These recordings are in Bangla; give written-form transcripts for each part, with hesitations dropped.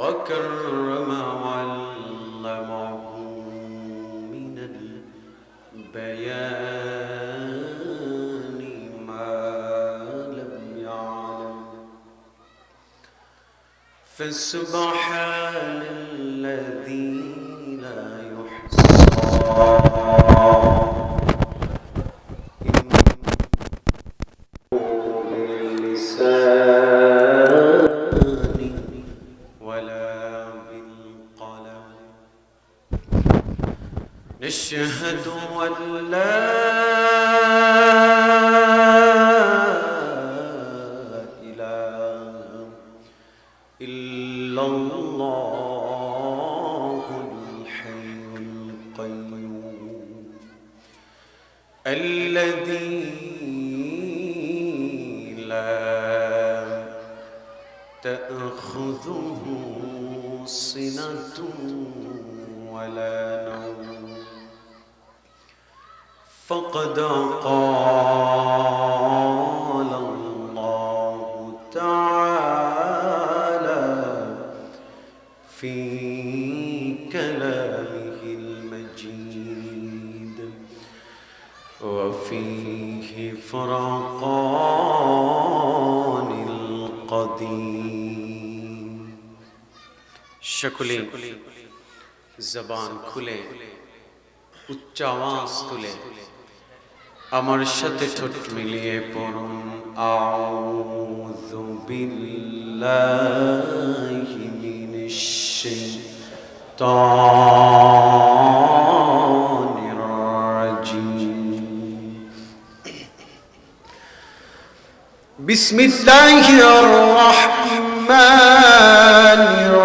وكرم وعلمه من البيان ما لم يعلم. فسبحان الذي لا يحصى نشهد أن لا إله إلا الله الحي القيوم الذي لا تأخذه سنة ولا نوم. فقد قال الله تعالى في كلامه المجيد وفيه فرقان القديم. شكلي زبان খুলে উচ্চ আওয়াজ তুলে আমার সাথে ঠোঁট মিলিয়ে পড়ুন আউযু বিল্লাহি মিনাশ শাইতানির রাজিম। বিসমিল্লাহির রাহমানির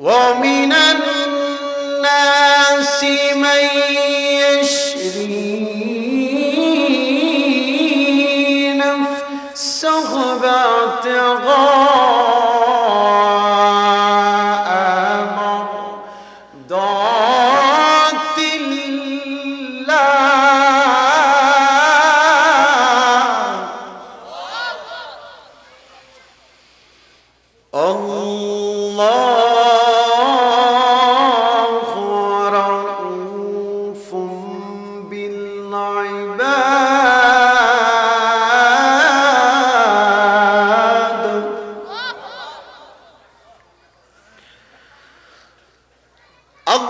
ومن الناس من يشري نفسه ابتغاء مرضات الله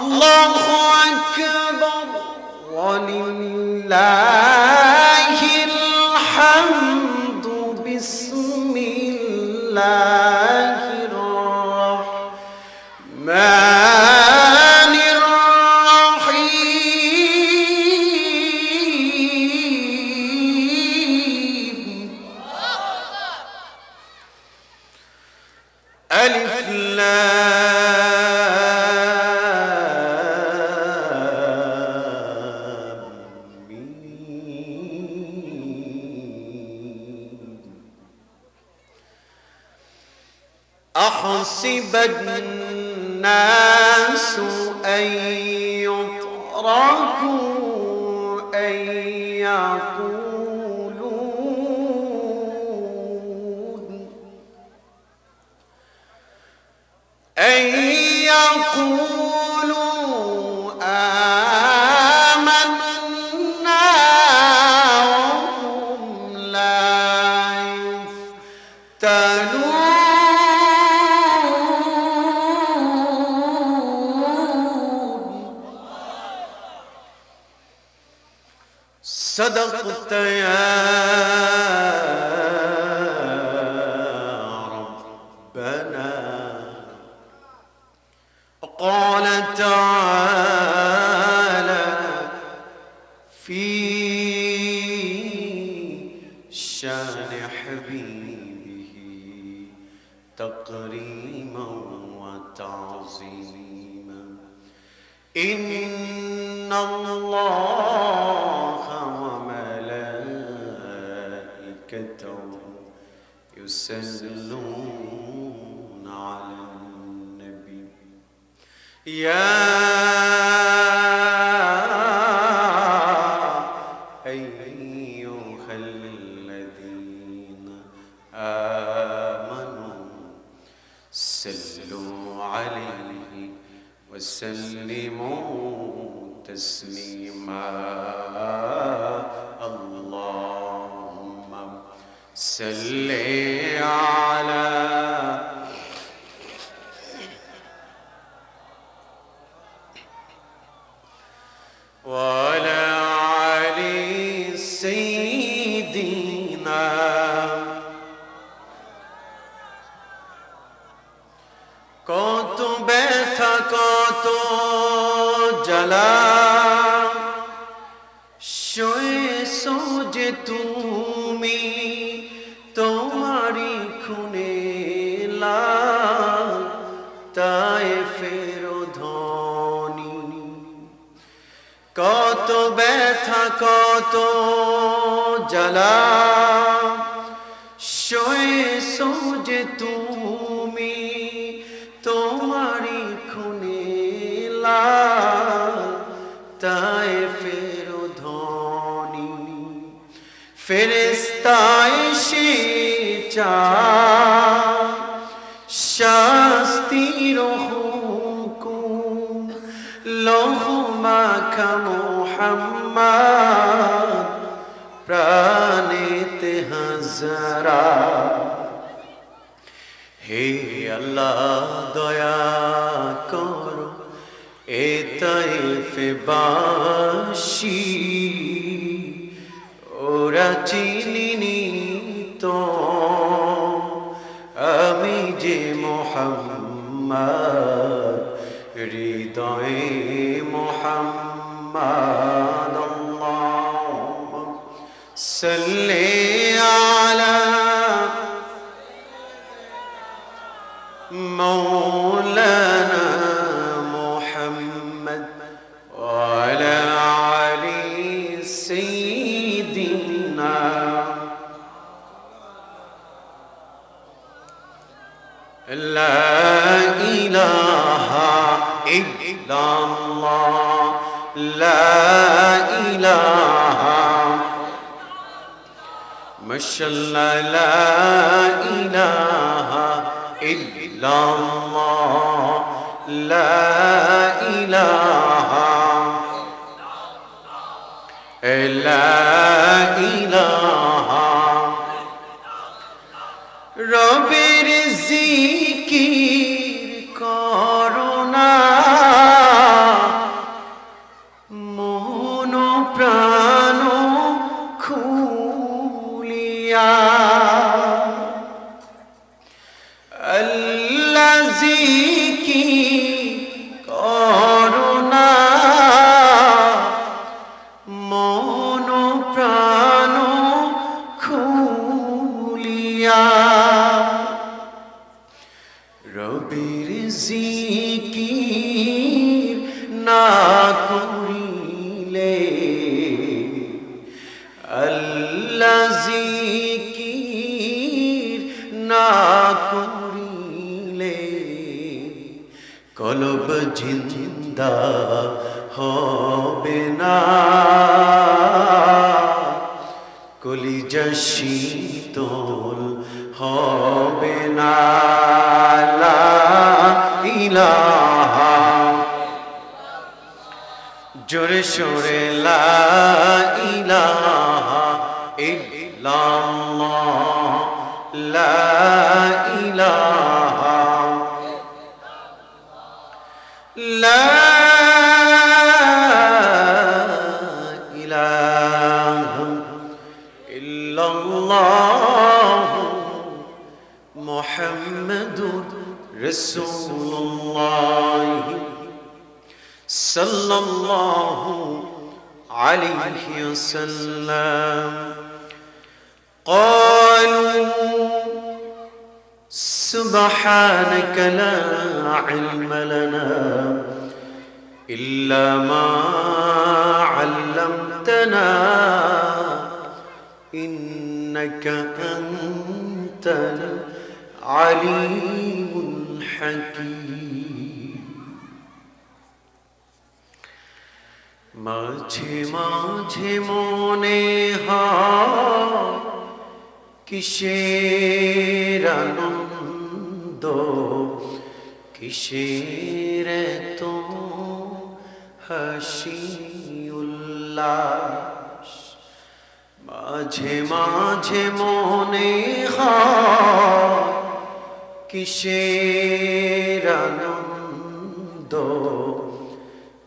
الله أكبر ولله الحمد. بسم الله الرحمن الرحيم. ألف أحسب الناس أن يتركوا أن يقولوا آمنا وهم لا يفتنون. صدقت يا ربنا. قال تعالى في شان حبيبه تكريما وتعظيما. إن الله وملائكته يصلون على النبي يا أيها الذين آمنوا صلوا عليه وسلموا تسليما اللهم صل على وعلى علي سيدنا কত ব্যথা কত জ্বালা সয়েছো যে তুমি তোমারি খুনে লাল তায়েফের ধ্বনি কত ব্যথা কত জ্বালা সয়েছো যে তুমি তোমারি খুনে লাল তায়েফের ধ্বনি ফেরেশতা এসে চায় শাস্তির হুকুম লৌহ মাখা মুহাম্মদ প্রাণেতে হাজারা হে আল্লাহ দয়া করো এ তায়েফবাসী ওরা চিনিনি তো আমি যে মুহাম্মদ হৃদয়ে মুহাম্মদ আল্লাহুম্মা সাল্লি আলা مولانا محمد وعلى علي سيدنا لا إله إلا الله لا إله ما شاء الله لا إله إلا الله لا إله لا إله রবের জিকির করোনা মন প্রাণ খুলিয়া করুণা মন প্রাণ খুলিয়া রবির জিকির না করিলে আল্লাহ জিকির না করিলে কলব জিন্দা হবে না কলিজা শীতল হবে না লা ইলাহা জোরে সোরে লা ইলাহা ইল্লাল্লাহ লা ইলাহা لا إله إلا الله محمد رسول الله صلى الله عليه وسلم قالوا سبحانك لا علم لنا إلا ما علمتنا إنك أنت العليم الحكيم মাঝে মাঝে মনে হয় কিসের আনন্দ, কিসের তো হাসি উল্লাস। মাঝে মাঝে মনে হয় কিসের আনন্দ,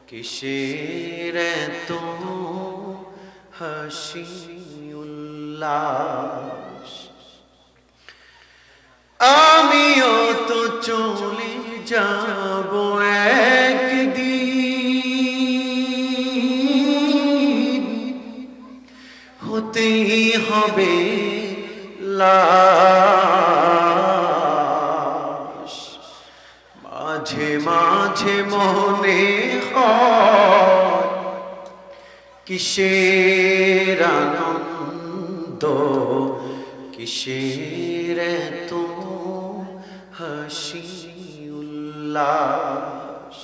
কিসের তো হাসি উল্লাস। আমিও তো চলে যাব একদিন, হতেই হবে লাশ। মাঝে মাঝে মনে হয় কিসের আনন্দ, কিসের তো হাসি উল্লাস।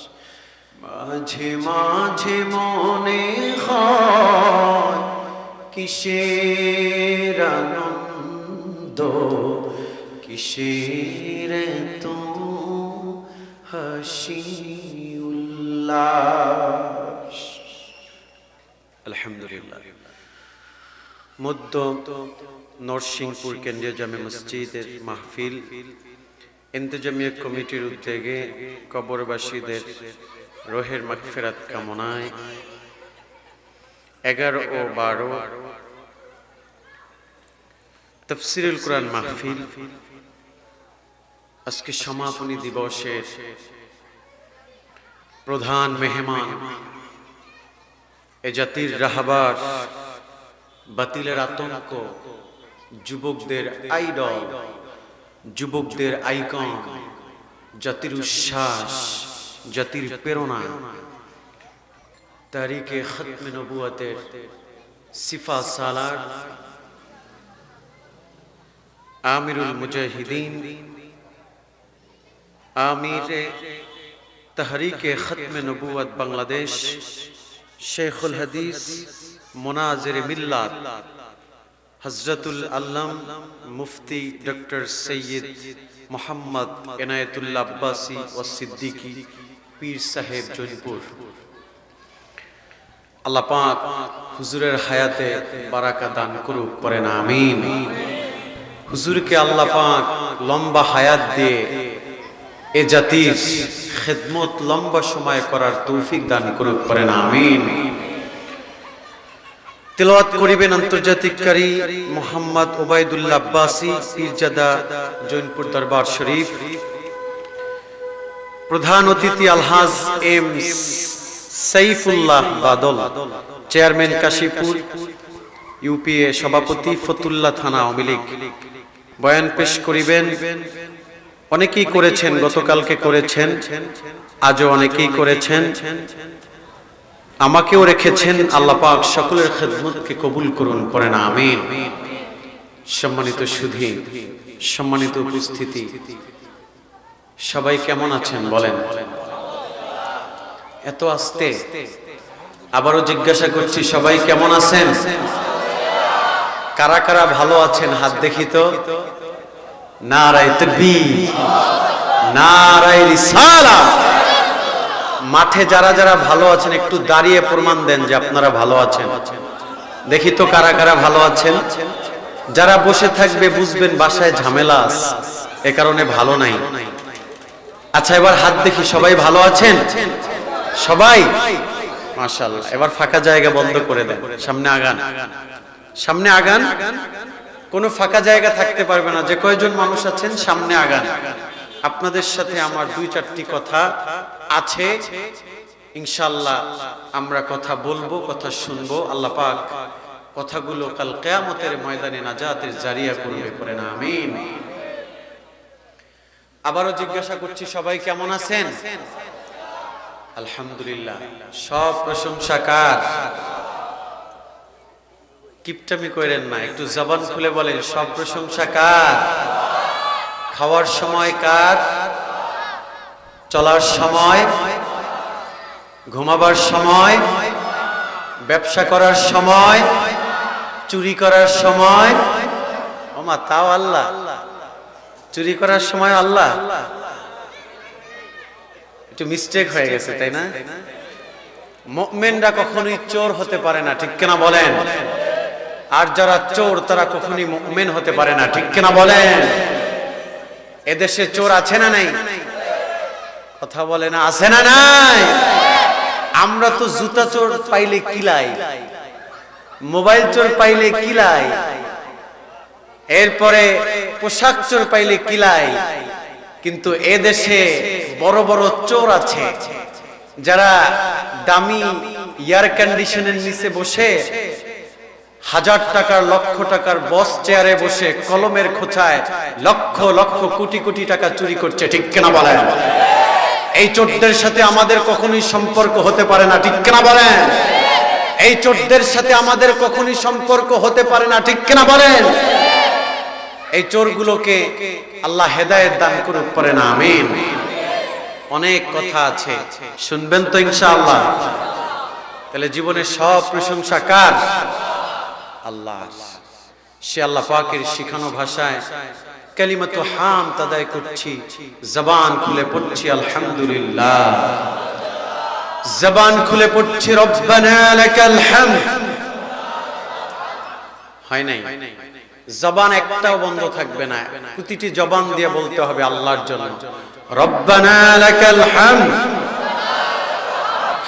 মাঝে মাঝে মনে হয় কিসের আনন্দ, কিসের তো হাসি উল্লাস। আলহামদুলিল্লাহ। মধ্য নরসিংপুর কেন্দ্রীয় জামে মসজিদের মাহফিল ইন্তেজামিয়া কমিটির উদ্যোগে কবরবাসীদের রোহের মাগফিরাত কামনায় 11 ও 12 তাফসীরুল কুরআন মাহফিল আজকে সমাপনী দিবসের প্রধান মেহমান, এ জাতির রাহবার, বাতিলের আতঙ্ক, যুবকদের আইডল, যুবকদের আইকন, জাতির উচ্ছ্বাস, জাতির প্রেরণা, তারিখে খতমে নবুয়তের সিফা সালার, আমিরুল মুজাহিদিন, আমিরে তাহরিকে খতমে নবুয়ত বাংলাদেশ, শেখুল হাদিস, মুনাজির মিল্লাত, হযরতুল আল্লাম মুফতি ডক্টর সৈয়দ মোহাম্মদ এনায়েতুল্লাহ আব্বাসী ও সিদ্দিকী পীর সাহেব জৈনপুর। আল্লাহ পাক হুজুরের হায়াতে বারাকা দান করুক, পড়েন আমিন। হুজুরকে আল্লাহ পাক লম্বা হায়াত দিয়ে এ জাতির খেদমত লম্বা সময় করার তৌফিক দান করুক, পড়েন আমিন। তেলাওয়াত করিবেন আন্তর্জাতিক কারি মোহাম্মদ ওবায়দুল্লাহ আব্বাসী পীরজাদা জৈনপুর দরবার শরীফ। প্রধান অতিথি আলহাজ এম সাইফুল্লাহ বাদল, চেয়ারম্যান কাশীপুর ইউপিএ, সভাপতি ফতুল্লাহ থানা আওয়ামী লীগ। বয়ান পেশ করিবেন, অনেকেই করেছেন, গতকালকে করেছেন, আজও অনেকেই করেছেন, আমাকেও রেখেছেন। আল্লাহ পাক সকলের খেদমতকে কবুল করুন, পড়েন আমিন। সম্মানিত সুধী, সম্মানিত উপস্থিতি, সবাই কেমন আছেন বলেন? এত আস্তে, আবারও জিজ্ঞাসা করছি, সবাই কেমন আছেন? কারা কারা ভালো আছেন হাত দেখি তো। নারায়ে তাকবীর, নারায়ে রিসালাত। মাঠে যারা যারা ভালো আছেন একটু দাঁড়িয়ে প্রমাণ দেন যে আপনারা ভালো আছেন। দেখি তো কারা কারা ভালো আছেন। যারা বসে থাকবে বুঝবেন বাসায় ঝামেলা আছে, এ কারণে ভালো নাই। আচ্ছা, এবার হাত দেখি, সবাই ভালো আছেন? সবাই মাশাআল্লাহ। এবার ফাঁকা জায়গা বন্ধ করে দেন, সামনে আগান, সামনে আগান। কোনো ফাঁকা জায়গা থাকতে পারবে না। যে কয়জন মানুষ আছেন সামনে আগান। আপনাদের সাথে আমার 2-4টি কথা আছে, ইনশাআল্লাহ আমরা কথা বলবো, কথা শুনবো। আল্লাহ পাক কথাগুলো কাল কিয়ামতের ময়দানে নাজাতের জারিয়া করবে, পড়েন আমিন। আবারও জিজ্ঞাসা করছি, সবাই কেমন আছেন? আলহামদুলিল্লাহ। সব প্রশংসা কার? কিপটামি করেন না, একটু জবান খুলে বলেন, সব প্রশংসা কার? খাওয়ার সময় কার? চলার সময়, ঘুমাবার সময়, ব্যবসা করার সময়, চুরি করার সময় ওমা তাও আল্লাহ, চুরি করার সময় আল্লাহ। একটু মিস্টেক হয়ে গেছে তাই না? মুমিনরা কখনোই চোর হতে পারে না, ঠিক কিনা বলেন? আর যারা চোর তারা কখনোই মুমিন হতে পারে না, ঠিক কিনা বলেন? এদেশে চোর আছে না নাই? কথা বলে না, আছে না নাই? আমরা তো জুতা চোর পাইলে কিলাই, মোবাইল চোর পাইলে কিলাই, এরপরে পোশাক চোর পাইলে কিলাই। কিন্তু এদেশে বড় বড় চোর আছে যারা দামি এয়ার কন্ডিশনের নিচে বসে, হাজার টাকার লক্ষ টাকার বস চেয়ারে বসে কলমের খোঁচায় লক্ষ লক্ষ কোটি কোটি টাকা চুরি করছে, ঠিক কিনা বলেন? এই চোরদের সাথে আমাদের কখনোই সম্পর্ক হতে পারে না, ঠিক কিনা বলেন? এই চোরদের সাথে আমাদের কখনোই সম্পর্ক হতে পারে না, ঠিক কিনা বলেন? এই চোরগুলোকে আল্লাহ হেদায়েত দান করুক, পারে না আমিন। অনেক কথা আছে, শুনবেন তো ইনশাআল্লাহ? তাহলে জীবনের সব প্রশংসা কার? আল্লাহ। সে আল্লাহ পাকের শিখানো ভাষায় কালিমাতু হামদ আদায় করছি, জবান খুলে পড়ছি আলহামদুলিল্লাহ, জবান খুলে পড়ছি রব্বানা লাকাল হামদ। হয় নাই? জবান একটাও বন্ধ থাকবে না, প্রতিটি জবান দিয়ে বলতে হবে আল্লাহর জন্য, রব্বানা লাকাল হামদ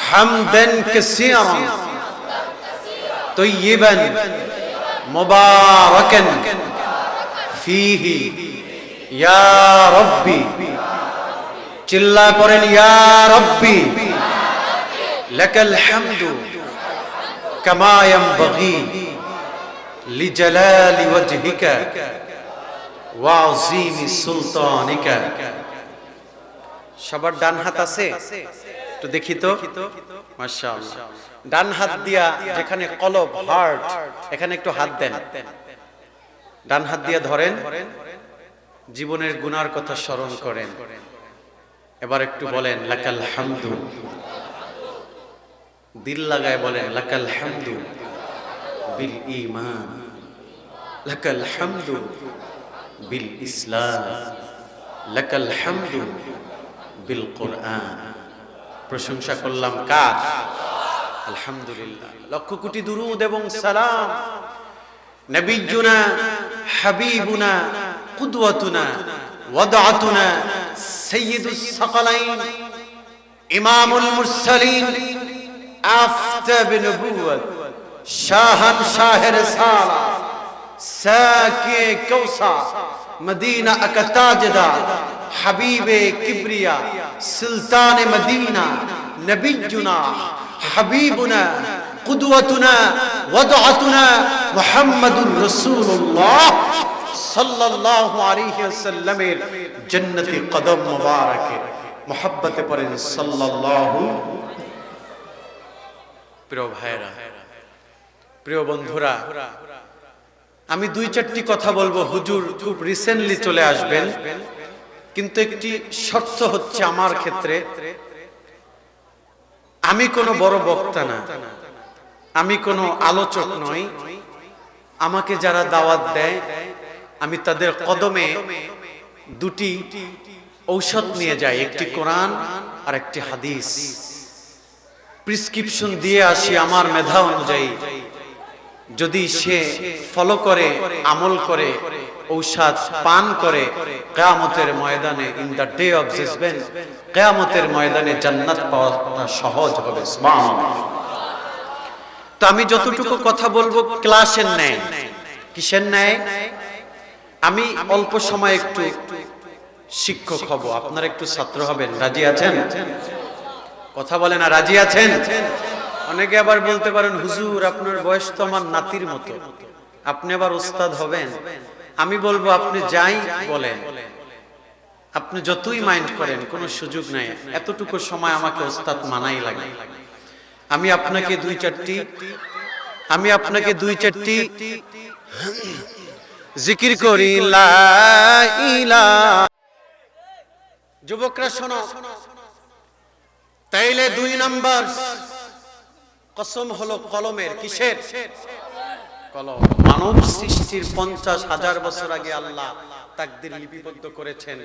হামদান কাসীরান তাইয়িবান মুবারাকান ফীহি ইয়া রাব্বি। চিল্লা পড়েন ইয়া রাব্বি লাকাল হামদু কামা ইয়ানবাগি লিজালালি ওয়াজহিকা ওয়া আযীমি সুলতানিকা। সবার ডান হাত আছে? একটু দেখি তো, মাশাআল্লাহ। ডান হাত দিয়া যেখানে কলব, হার্ট, এখানে একটু হাত দেন, ডান হাত দিয়া ধরেন, জীবনের গুনার কথা স্মরণ করেন। এবার একটু বলেন লাকাল হামদু, দিল লাগায় বলেন লাকাল হামদু বিল ঈমান, লাকাল হামদু বিল ইসলাম, লাকাল হামদু বিল কুরআন। প্রশংসা করলাম কার? আলহামদুলিল্লাহ। লক্ষ কোটি দুরূদ এবং সালাম নবিয়্যুনা হাবিবুনা কুদওয়াতুনা ওয়াদআতুনা সাইয়্যিদুস সাকালাইন ইমামুল মুরসালিন আফতাব নবুওয়াত শাহান শাহের সালা সাকি কৌসার মদিনা আকতাজদা হাবিবে কিবরিয়া সুলতান মদিনা নবিয়্যুনা হাবিবুনা কুদওয়াতুনা ওয়াদআতুনা মুহাম্মাদুর রাসূলুল্লাহ সাল্লাল্লাহু আলাইহি ওয়াসাল্লামের জান্নাতি কদম মুবারকে মুহাব্বতে পড়েন সাল্লাল্লাহু। প্রিয় ভাইরা, প্রিয় বন্ধুরা, আমি দুই চারটি কথা বলবো। হুজুর খুব রিসেন্টলি চলে আসবেন, কিন্তু একটি শর্ত হচ্ছে আমার ক্ষেত্রে, আমি কোনো বড় বক্তা না, আমি কোনো আলোচক নই। আমাকে যারা দাওয়াত দেয় আমি তাদের কদমে দুটি ঔষধ নিয়ে যাই, একটি কোরআন আর একটি হাদিস। প্রেসক্রিপশন দিয়ে আসি আমার মেধা অনুযায়ী। যদি সে ফলো করে, আমল করে, ঔষধ পান করে, কিয়ামতের ময়দানে, in the day of judgment, কিয়ামতের ময়দানে জান্নাত পাওয়া সহজ হবে। সুবহানাল্লাহ। তো আমি যতটুকু কথা বলবো ক্লাসের ন্যায়। কিসের ন্যায়? আমি অল্প সময় একটু শিক্ষক হব, আপনারা একটু ছাত্র হবেন। রাজি আছেন? কথা বলে না, রাজি আছেন? অনেকে আবার বলতে পারেন হুজুর আপনার বয়স তো আমার নাতির মতো, আপনি আবার উস্তাদ হবেন। আমি বলবো আপনি যাই বলেন, আপনি যতই মাইন্ড করেন, কোনো সুযোগ নাই। এতটুকু সময় আমাকে উস্তাদ মানাই লাগে। আমি আপনাকে দুই চারটি জিকির করি লা ইলাহা। যুবকরা শোনো, তাইলে 2 নাম্বার কসম হলো কলমের। কিসের কলম? মানব সৃষ্টির 50,000 বছর আগে আল্লাহ তাকদীর লিপিবদ্ধ করেছেন।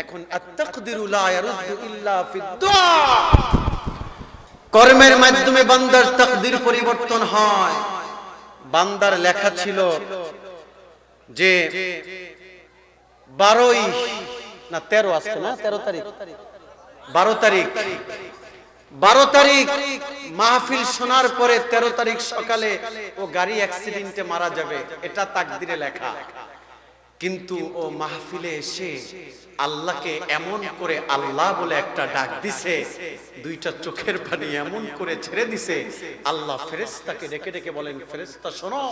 এখন আত-তাকদীরু লা ইয়ারুদ্দু ইল্লা ফিদ-দুআ, কর্মের মাধ্যমে বান্দার তাকদীর পরিবর্তন হয়। বান্দার লেখা ছিল যে 12ই না 13 আজকে না 13 তারিখ 12 তারিখ মাহফিল শোনার পরে 13 তারিখ সকালে ও গাড়ি অ্যাক্সিডেন্টে মারা যাবে, এটা তাকদীরে লেখা। কিন্তু ও মাহফিলে এসে আল্লাহকে এমন করে আল্লাহ বলে একটা ডাক দিছে, দুইটা চোখের পানি এমন করে ছেড়ে দিছে, আল্লাহ ফেরেশতাকে ডেকে ডেকে বলেন, ফেরেশতা শোনো,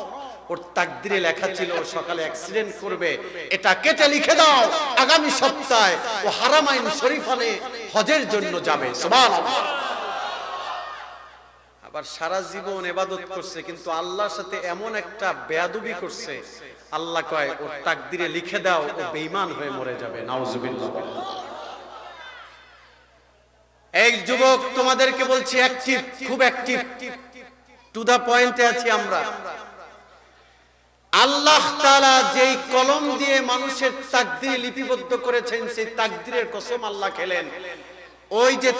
ওর তাকদীরে লেখা ছিল ও সকালে অ্যাক্সিডেন্ট করবে, এটা কেটে লিখে দাও, আগামী সপ্তাহে ও হারামাইন শরীফানে হজের জন্য যাবে। সুবহানাল্লাহ। আবার সারা জীবন ইবাদত করছে, কিন্তু আল্লাহর সাথে এমন একটা বেয়াদবি করছে, আল্লাহ কয় ওর তাকদীরে লিখে দাও ও বেঈমান হয়ে মরে যাবে। নাউজুবিল্লাহ। এই যুবক তোমাদেরকে বলছি, অ্যাকটিভ, খুব অ্যাকটিভ, টু দা পয়েন্টে আছি আমরা। আল্লাহ তাআলা যেই কলম দিয়ে মানুষের তাকদীর লিপিবদ্ধ করেছেন, সেই তাকদীরের কসম আল্লাহ খেলেন। ওই যে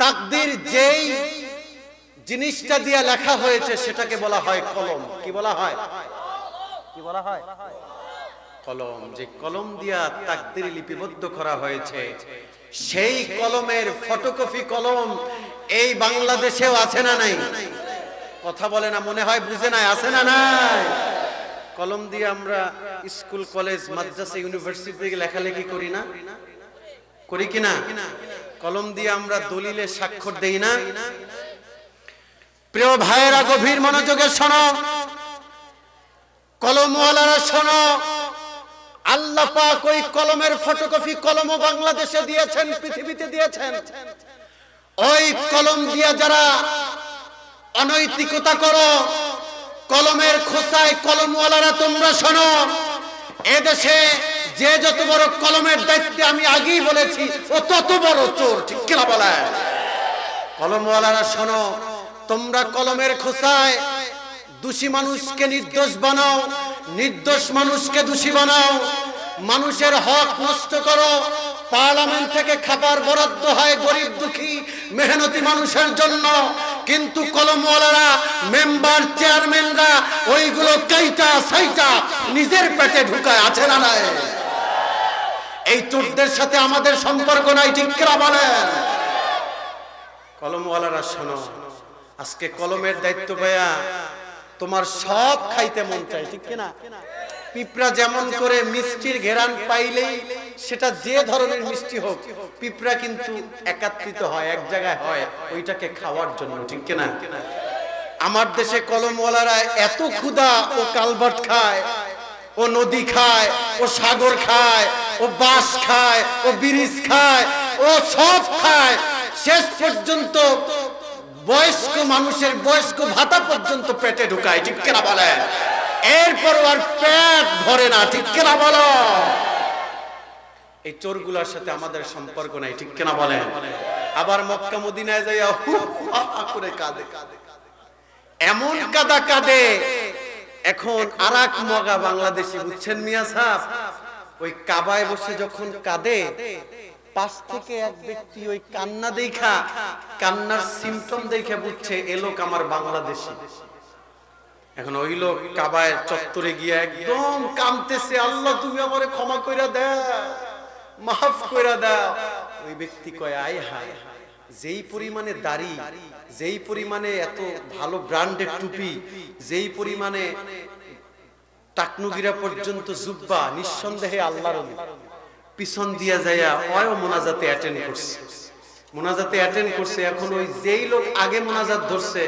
তাকদীর যেই জিনিসটা দিয়ে লেখা হয়েছে সেটাকে বলা হয় কলম। কি বলা হয়? কলম। যে কলম দিয়া তাকদীর লিপিবদ্ধ করা হয়েছে, সেই কলমের ফটোকপি কলম এই বাংলাদেশেও আছে না নাই? কথা বলে না, মনে হয় বুঝে নাই, আছে না নাই? কলম দিয়ে আমরা স্কুল, কলেজ, মাদ্রাসা, ইউনিভার্সিটি লেখালেখি করি না? করি কিনা? কলম দিয়ে আমরা দলিলে স্বাক্ষর দেই না? প্রিয় ভাইয়েরা, গভীর মনোযোগে শোনো, কলমওয়ালারা শোনো, আল্লাহ পাক ওই কলমের ফটোকপি কলমও বাংলাদেশে দিয়েছেন, পৃথিবীতে দিয়েছেন। ওই কলম দিয়ে যারা অনৈতিকতা করো, কলমের খোঁচায় কলমওয়ালারা তোমরা শোনো, এদেশে যে যত বড় কলমের দায়িত্বে, আমি আগেই বলেছি, ও তত বড় চোর। ঠিক কিনা বলে? কলমওয়ালারা শোনো, তোমরা কলমের খোঁচায় দোষী মানুষকে নির্দোষ বানাও, নির্দোষ মানুষকে দোষী বানাও, মানুষের হক নষ্ট করো। পার্লামেন্ট থেকে খাবার বরাদ্দ হয় গরিব দুঃখী মেহনতি মানুষের জন্য, কিন্তু কলমওয়ালারা, মেম্বার, চেয়ারম্যানরা ওইগুলো কাইটা সাইটা নিজের পেটে ঢুকায়। আছে না নাই? এই চোরদের সাথে আমাদের সম্পর্ক নাই। ঠিক কিনা বলেন? কলমওয়ালারা শোনো, আজকে কলমের দায়িত্ব পাইয়া তোমার সব খাইতে মন চায়। ঠিক কিনা? পিঁপড়া যেমন করে মিষ্টির ঘেরান পাইলেই, সেটা যে ধরনের মিষ্টি হোক, পিঁপড়া কিন্তু একত্রিত হয়, এক জায়গায় হয় ওইটাকে খাওয়ার জন্য। ঠিক কিনা? আমার দেশে কলমওয়ালারা এত ক্ষুধা, ও কালভার্ট খায়, ও নদী খায়, ও সাগর খায়, ও বাঁশ খায়, ও ব্রিজ খায়, ও সব খায়, শেষ পর্যন্ত বয়স্ক মানুষের বয়স্ক ভাতা পর্যন্ত পেটে ঢুকায়। ঠিক কিনা বলে? এরপর আর পেট ভরে না। ঠিক কিনা বলো? এই চোরগুলোর সাথে আমাদের সম্পর্ক নাই। ঠিক কিনা বলেন? আবার মক্কা মদিনায় যাইয়া করে কাঁদে, এমন কাদা কাঁদে। এখন আরাক মগা বাংলাদেশি, বুঝছেন মিয়া সাহেব, ওই কাবায় বসে যখন কাঁদে, পাশ থেকে এক ব্যক্তি ওই কান্না দেখা, কান্নার সিম্পটম দেখে বুঝছে এ লোক আমার বাংলাদেশি। এখন ওই লোক কাবায় চত্বরে গিয়া একদম কাঁদতেছে, আল্লাহ তুমি আমারে ক্ষমা কইরা দাও, মাফ কইরা দাও। ওই ব্যক্তি কয়, আয় হায়, যেই পরিমাণে দাড়ি, যেই পরিমাণে এত ভালো ব্র্যান্ডের টুপি, যেই পরিমাণে টাকনুগিরা পর্যন্ত জুব্বা, নিঃসন্দেহে আল্লাহর ওলি। পিছন দিয়া যাইয়া ওই মোনাজাতে অ্যাটেন্ড করছে, মোনাজাতে অ্যাটেন্ড করছে। এখন ওই যেই লোক আগে মোনাজাত ধরছে,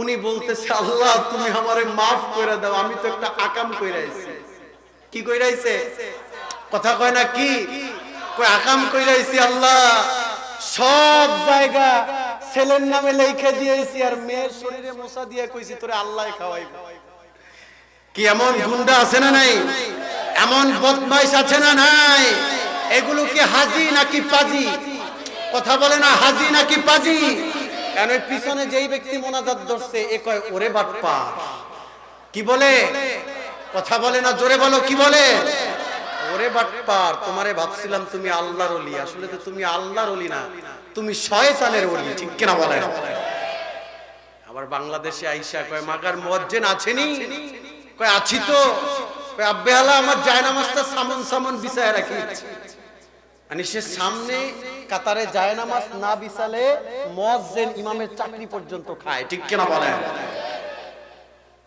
উনি বলতেছে, আল্লাহ তুমি আমারে মাফ করে দাও, আমি তো একটা আকাম কইরাইছি। কি কইরাইছে? কথা কয় না কি? কই আকাম কইরাইছি, আল্লাহ সব জায়গা ছেলের নামে লেখা দিয়েছি, আর মেয়ের শরীরে মোছা দিয়ে কইছি তোরে আল্লাহ খাওয়াইবে। কি এমন গুন্ডা আছে না নাই? এমন বদমাইশ আছে না নাই? এগুলো কি হাজি নাকি পাজি? কথা বলে না, হাজি নাকি পাজি? কারণ ওই পিছনে যেই ব্যক্তি মোনাজাত ধরছে এ কয় ওরে বাটপার। কি বলে? কথা বলে না, জোরে বলো কি বলে? ওরে বাটপার, তোমারে ভাবছিলাম তুমি আল্লাহর ওলি, আসলে তো তুমি আল্লাহর ওলি না, তুমি শয়তানের ওলি। ঠিক কিনা বলে? আবার বাংলাদেশে আইসা কয় মাগার মুয়াজ্জিন আছেনি? কয় আছি তো। কয় আব্বে আলা আমার জায়নামাজটা সামন সামন বিছায় রাখি। মানে সে সামনে কাতারে জায়নামাজ না বিছালে মুয়াজ্জিন ইমামের চাকরি পর্যন্ত খায়। ঠিক কিনা বলে?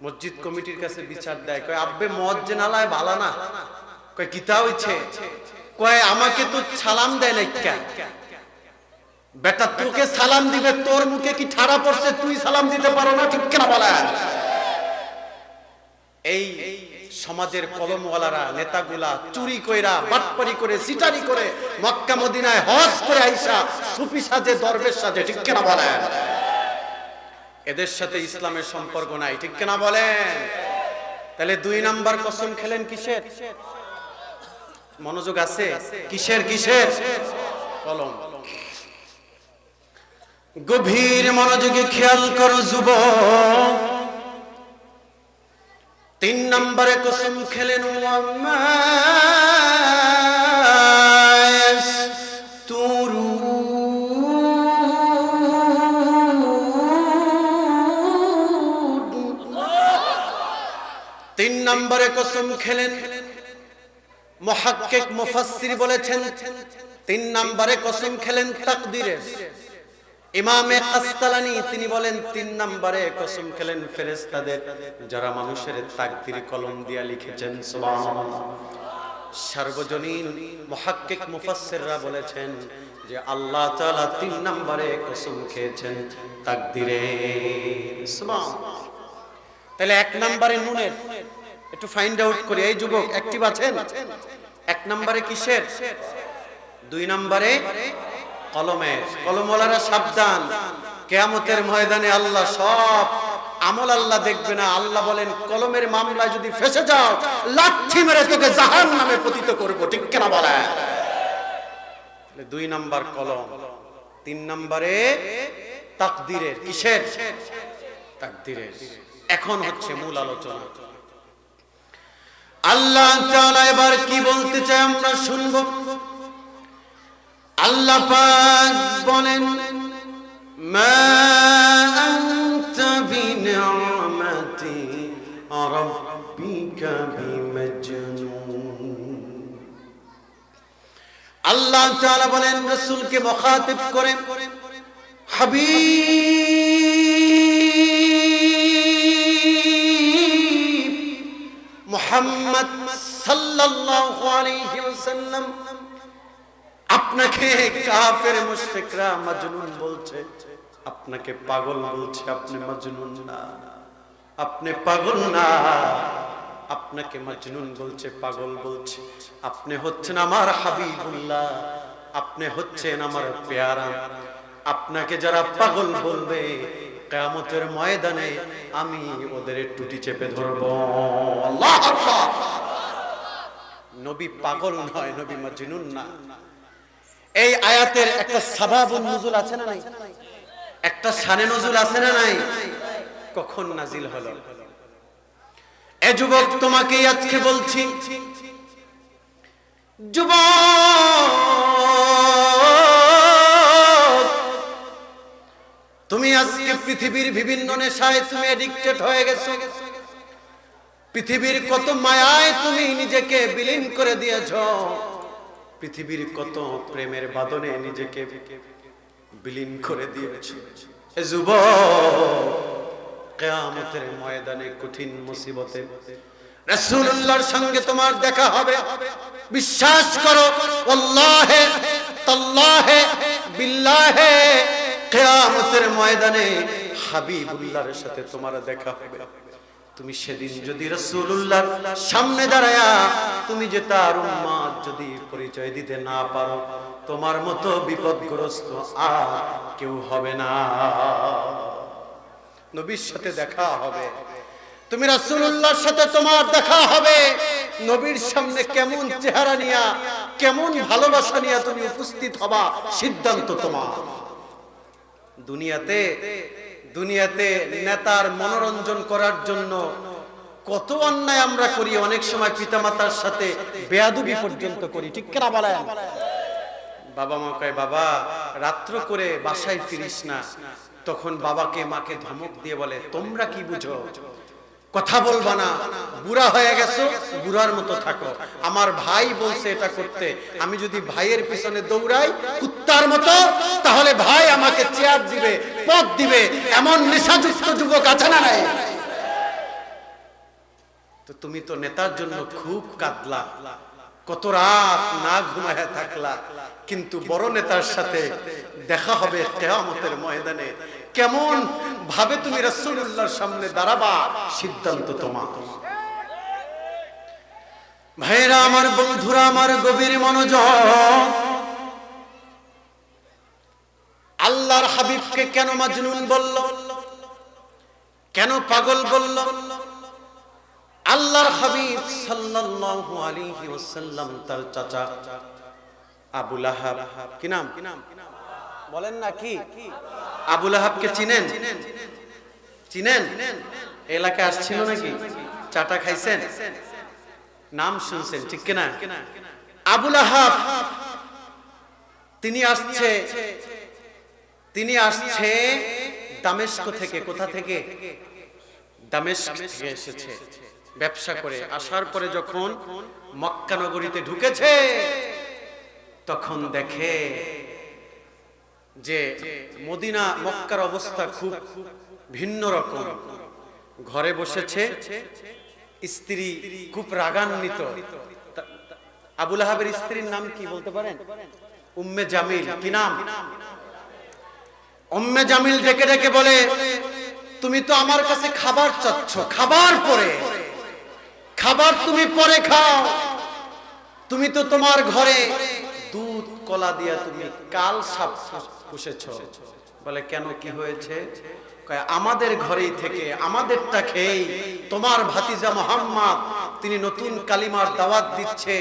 মসজিদ কমিটির কাছে বিচার দেয়, কয় আব্বে মুয়াজ্জিন আলায় ভালো না। কয় কিতা হইছে? কয় আমাকে তো সালাম দেয় না। বেটা তোকে সালাম দিবে, তোর মুখে কি ঠাড়া পড়ছে? তুই সালাম দিতে পারো না? ঠিক কিনা বলে? এই সমাজের কলমওয়ালারা, নেতাগুলা চুরি কইরা, বাটপারি করে, সিটারি করে মক্কা মদিনায় হজ করে আইসা সুফি সাজে, দরবেশ সাজে। ঠিক কিনা বলে? এদের সাথে ইসলামের সম্পর্ক নাই। ঠিক কিনা বলেন? তাহলে 2 নাম্বার কসম খেলেন কিসের? মনোযোগ আছে? কিসের? কিসের? কলম। গভীর মনোযোগে খেয়াল করো যুবক। 3 নম্বরে কসম খেলেন তুরু। 3 নম্বরে কসম খেলেন, মুহাক্কিক মুফাসসির বলেছেন 3 নম্বরে কসম খেলেন তাকদীরের। ইমামে কাসতালানি তিনি বলেন 3 নম্বরে কসম খেলেন ফেরেশতাদের, যারা মানুষের তাকদীর কলম দিয়া লিখেছেন। সুবহানাল্লাহ। সার্বজনীন মুহাক্কিক মুফাসসিররা বলেছেন যে আল্লাহ তাআলা 3 নম্বরে কসম খেয়েছেন তাকদীরে। সুবহানাল্লাহ। তাহলে 1 নম্বরে নুনের, একটু ফাইন্ড আউট করি। এই যুবক অ্যাক্টিভ আছেন? 1 নম্বরে কিসের? 2 নম্বরে কলমের। কলমওয়ালারা সাবধান, কিয়ামতের ময়দানে আল্লাহ সব আমল আল্লাহ দেখবে না। আল্লাহ বলেন কলমের মামলায় যদি ফেঁসে যাও লাঠি মেরে তোকে জাহান্নামে পতিত করব। ঠিক কিনা বলে? 2 নাম্বার কলম। 3 নম্বরে তাকদীরের। কিসের? তাকদীরের। এখন হচ্ছে মূল আলোচনা। আল্লাহ তাআলা এবার কি বলতে চায় আমরা শুনবো। আল্লাহ পাক বলেন মা আনতা বিনি'মাতি রাব্বিকা বিমাজনুন। আল্লাহ তাআলা বলেন রাসূলকে মুখাতিব করে, হাবিব মুহাম্মদ সাল্লাল্লাহু আলাইহি ওয়াসাল্লাম, আপনাকে কাফের মুশরিকরা মাজনুন বলছে, আপনাকে পাগল বলছে। আপনি মাজনুন না, আপনি পাগল না, আপনাকে মাজনুন বলছে, পাগল বলছে। আপনি হচ্ছেন আমার হাবিবুল্লাহ, আপনি হচ্ছেন আমার পেয়ারা। আপনাকে যারা পাগল বলবে কিয়ামতের ময়দানে আমি ওদের টুটি চেপে ধরব। আল্লাহু আকবার। নবী পাগল নয়, নবী মাজনুন না। এই আয়াতের একটা সাবাবুন নুজুল আছে না নাই? একটা শানে নজুল আছে না নাই? কখন নাজিল হলো? এ যুবক তোমাকে আজকে বলছি, যুবক তুমি আজকে পৃথিবীর বিভিন্ন নেশায় তুমি এডিক্টেড হয়ে গেছো। পৃথিবীর কত মায়ায় তুমি নিজেকে বিলীন করে দিয়েছো। পৃথিবীর কত প্রেমের বাঁধনে নিজেকে বিলীন করে দিয়েছো। এ যুবক কিয়ামতের ময়দানে কঠিন মুসিবতে রাসূলুল্লাহর সঙ্গে তোমার দেখা হবে। বিশ্বাস করো, ওয়াল্লাহি তাল্লাহি বিল্লাহি কিয়ামতের ময়দানে হাবিবুল্লাহর সাথে তোমার দেখা হবে। তুমি সেদিন যদি রাসূলুল্লাহর সামনে দাঁড়ায়া তুমি যে তার উম্মত যদি পরিচয় দিতে না পারো, তোমার মতো বিপদগ্রস্ত আর কেউ হবে না। নবীর সাথে দেখা হবে, তুমি রাসূলুল্লাহর সাথে তোমার দেখা হবে। নবীর সামনে কেমন চেহারা নিয়া, কেমন ভালোবাসা নিয়া তুমি উপস্থিত হবা, সিদ্ধান্ত তোমার। দুনিয়াতে দুনিয়াতে নেতার মনোরঞ্জন করার জন্য কত অন্যায় আমরা করি, অনেক সময় পিতামাতার সাথে বেয়াদবি পর্যন্ত করি, ঠিক কিনা বলেন? বাবা মা কয় বাবা রাত্র করে বাসায় ফিরিস না, তখন বাবাকে মাকে ধমক দিয়ে বলে তোমরা কি বুঝো, কথা বলবা না, বুড়া হয়ে গেছো, বুড়ার মতো থাকো। আমার ভাই বলছে এটা করতে, আমি যদি ভাইয়ের পিছনে দৌড়াই কুত্তার মতো, তাহলে ভাই আমাকে চেয়ার দিবে, পদ দিবে। এমন নেশাযুক্ত যুবক আছে না নাই? তো তুমি তো নেতার জন্য খুব কাঁদলা, কত রাত না ঘুমায় থাকলা, কিন্তু বড় নেতার সাথে দেখা হবে কিয়ামতের ময়দানে, কেমন ভাবে তুমি রাসূলুল্লাহর সামনে দাঁড়াবা সিদ্ধান্ত তোমার। ভাইরা আমার, বন্ধুরা আমার, গভীর মনোযোগ। আল্লাহর হাবিবকে কেন মাজনুন বলল, কেন পাগল বলল? আল্লাহর হাবিব সাল্লাল্লাহু আলাইহি ওয়াসাল্লাম তার চাচা আবু লাহাব, কি নাম বলেন না, কি আবু লাহাবকে চিনেন? চিনেন? এলাকায় আসছিল নাকি? চাটা খাইছেন? নাম শুনছেন, ঠিক কিনা? আবু লাহাব তিনি আসছে দামেস্ক থেকে। কোথা থেকে? দামেস্ক থেকে এসেছে ব্যবসা করে। আসার পরে যখন মক্কা নগরীতে ঢুকেছে, তখন দেখে যে মদিনা মক্কার অবস্থা খুব ভিন্ন রকম। ঘরে বসেছে, স্ত্রী খুব রাগান্বিত। আবু লাহাবের স্ত্রীর নাম কি বলতে পারেন? উম্মে জামিল। কি নাম? উম্মে জামিল ডেকে ডেকে বলে তুমি তো আমার কাছে খাবার চাচ্ছ, খাবার পরে খাবার তুমি পরে খাও, তুমি তো তোমার ঘরে দুধ কলা দিয়া তুমি কাল সাপ পুষেছো। বলে কেন, কি হয়েছে? আমাদের ঘরেই থেকে আমাদেরটা খেয়ে তোমার ভাতিজা মুহাম্মদ তিনি নতুন কালিমার দাওয়াত দিচ্ছে।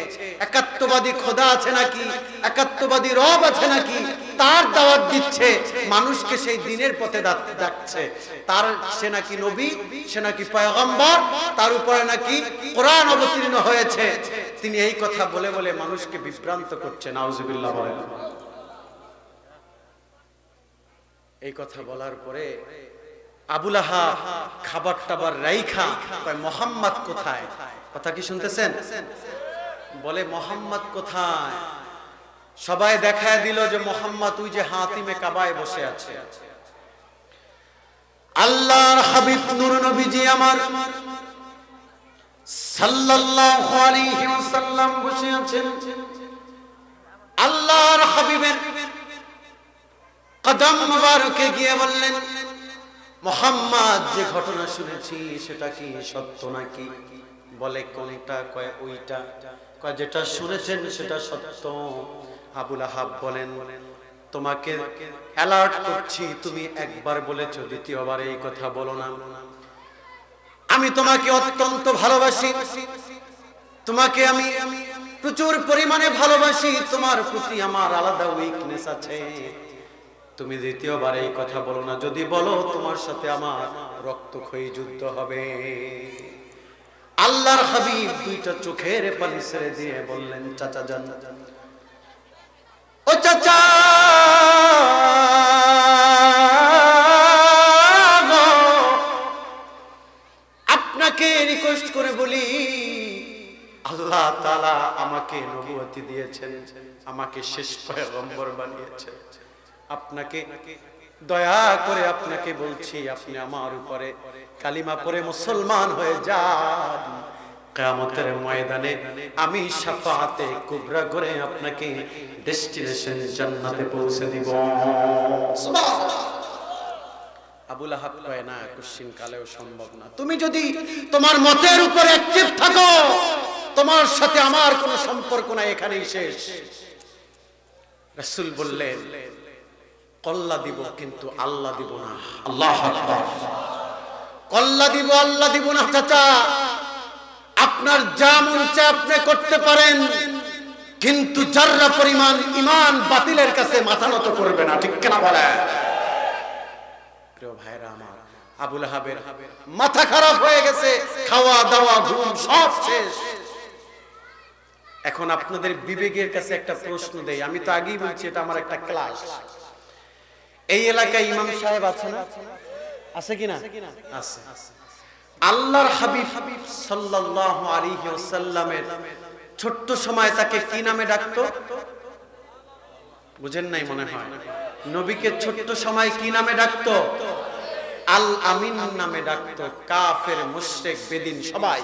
একাত্মবাদী খোদা আছে নাকি, একাত্মবাদী রব আছে নাকি, তার দাওয়াত দিচ্ছে, মানুষকে সেই দিনের পথে ডাকছে। তার সে নাকি নবী, সে নাকি পয়গম্বর, তার উপরে নাকি কোরআন অবতীর্ণ হয়েছে। তিনি এই কথা বলে বলে মানুষকে বিভ্রান্ত করছে। নাউজুবিল্লাহ বলেন। এই কথা বলার পরে আবু লাহাব খাবার টাবার রাইখা কয় মুহাম্মদ কোথায়? কথা কি শুনতেছেন? বলে মুহাম্মদ কোথায়? সবাই দেখায় দিল যে মুহাম্মদ ওই যে হাতিমে কাবায় বসে আছে। আল্লাহর হাবিব নূর নবীজি আমার সাল্লাল্লাহু আলাইহি ওয়াসাল্লাম বসে আছেন। আল্লাহর হাবিবের কদম মুবারকে গিয়ে বললেন মুহাম্মদ যে ঘটনা শুনেছি সেটা কি সত্য নাকি? বলে কোনটা? কয় ওইটা। কয় যেটা শুনেছেন সেটা সত্য। আবু লাহাব বলেন তোমাকে অ্যালার্ট করছি, তুমি একবার বলেছো, দ্বিতীয়বার এই কথা বলো না। আমি তোমাকে অত্যন্ত ভালোবাসি, তোমাকে আমি প্রচুর পরিমাণে ভালোবাসি, তোমার প্রতি আমার আলাদা উইকনেস আছে। তুমি দ্বিতীয়বার এই কথা বলো না, যদি বলো তোমার সাথে আমার রক্তক্ষয়ী যুদ্ধ হবে। আল্লাহর হাবিব দুইটা চোখের পানি ছেড়ে দিয়ে বললেন চাচা যান, ও চাচা আপনাকে রিকোয়েস্ট করে বলি, আল্লাহ তাআলা আমাকে নবুয়তি দিয়েছেন, আমাকে শেষ পয়গম্বর বানিয়েছেন। আপনাকে দয়া করে আপনাকে বলছি, আপনি আমার উপরে কালিমা পড়ে মুসলমান হয়ে যান। কিয়ামতের ময়দানে আমি শাফাআতে কুবরা করে আপনাকে ডেস্টিনেশন জান্নাতে পৌঁছে দিব। সুবহানাল্লাহ। আবু লাহাব কয় না, কোশ্চিন কালেও সম্ভব না। তুমি যদি তোমার মতের উপর অ্যাক্টিভ থাকো, তোমার সাথে আমার কোনো সম্পর্ক নাই, এখানেই শেষ। রাসূল বললেন কল্লা দিব কিন্তু আল্লাহ দিব না। আল্লাহু আকবার। কল্লা দিব আল্লাহ দিব না। চাচা আপনার যা মন চায় আপনি করতে পারেন, কিন্তু যাররা পরিমাণ ঈমান বাতিলের কাছে মাথা নত করবে না, ঠিক কিনা বলেন? প্রিয় ভাইরা আমার, আবু লাহাবের মাথা খারাপ হয়ে গেছে, খাওয়া দাওয়া ঘুম সব শেষ। এখন আপনাদের বিবেকের কাছে একটা প্রশ্ন দেই, আমি তো আগেই বলছি এটা আমার একটা ক্লাস। এই এলাকায় ইমাম সাহেব আছে না? আছে কিনা? আছে। আল্লাহর হাবিব সাল্লাল্লাহু আলাইহি ওয়াসাল্লামের ছোট্ট সময় তাকে কি নামে ডাকতো? বুঝেন নাই মনে হয়। নবীকে ছোট্ট সময় কি নামে ডাকতো? আল আমিন নামে ডাকতো। কাফের, মুশরিক, বেদিন সবাই।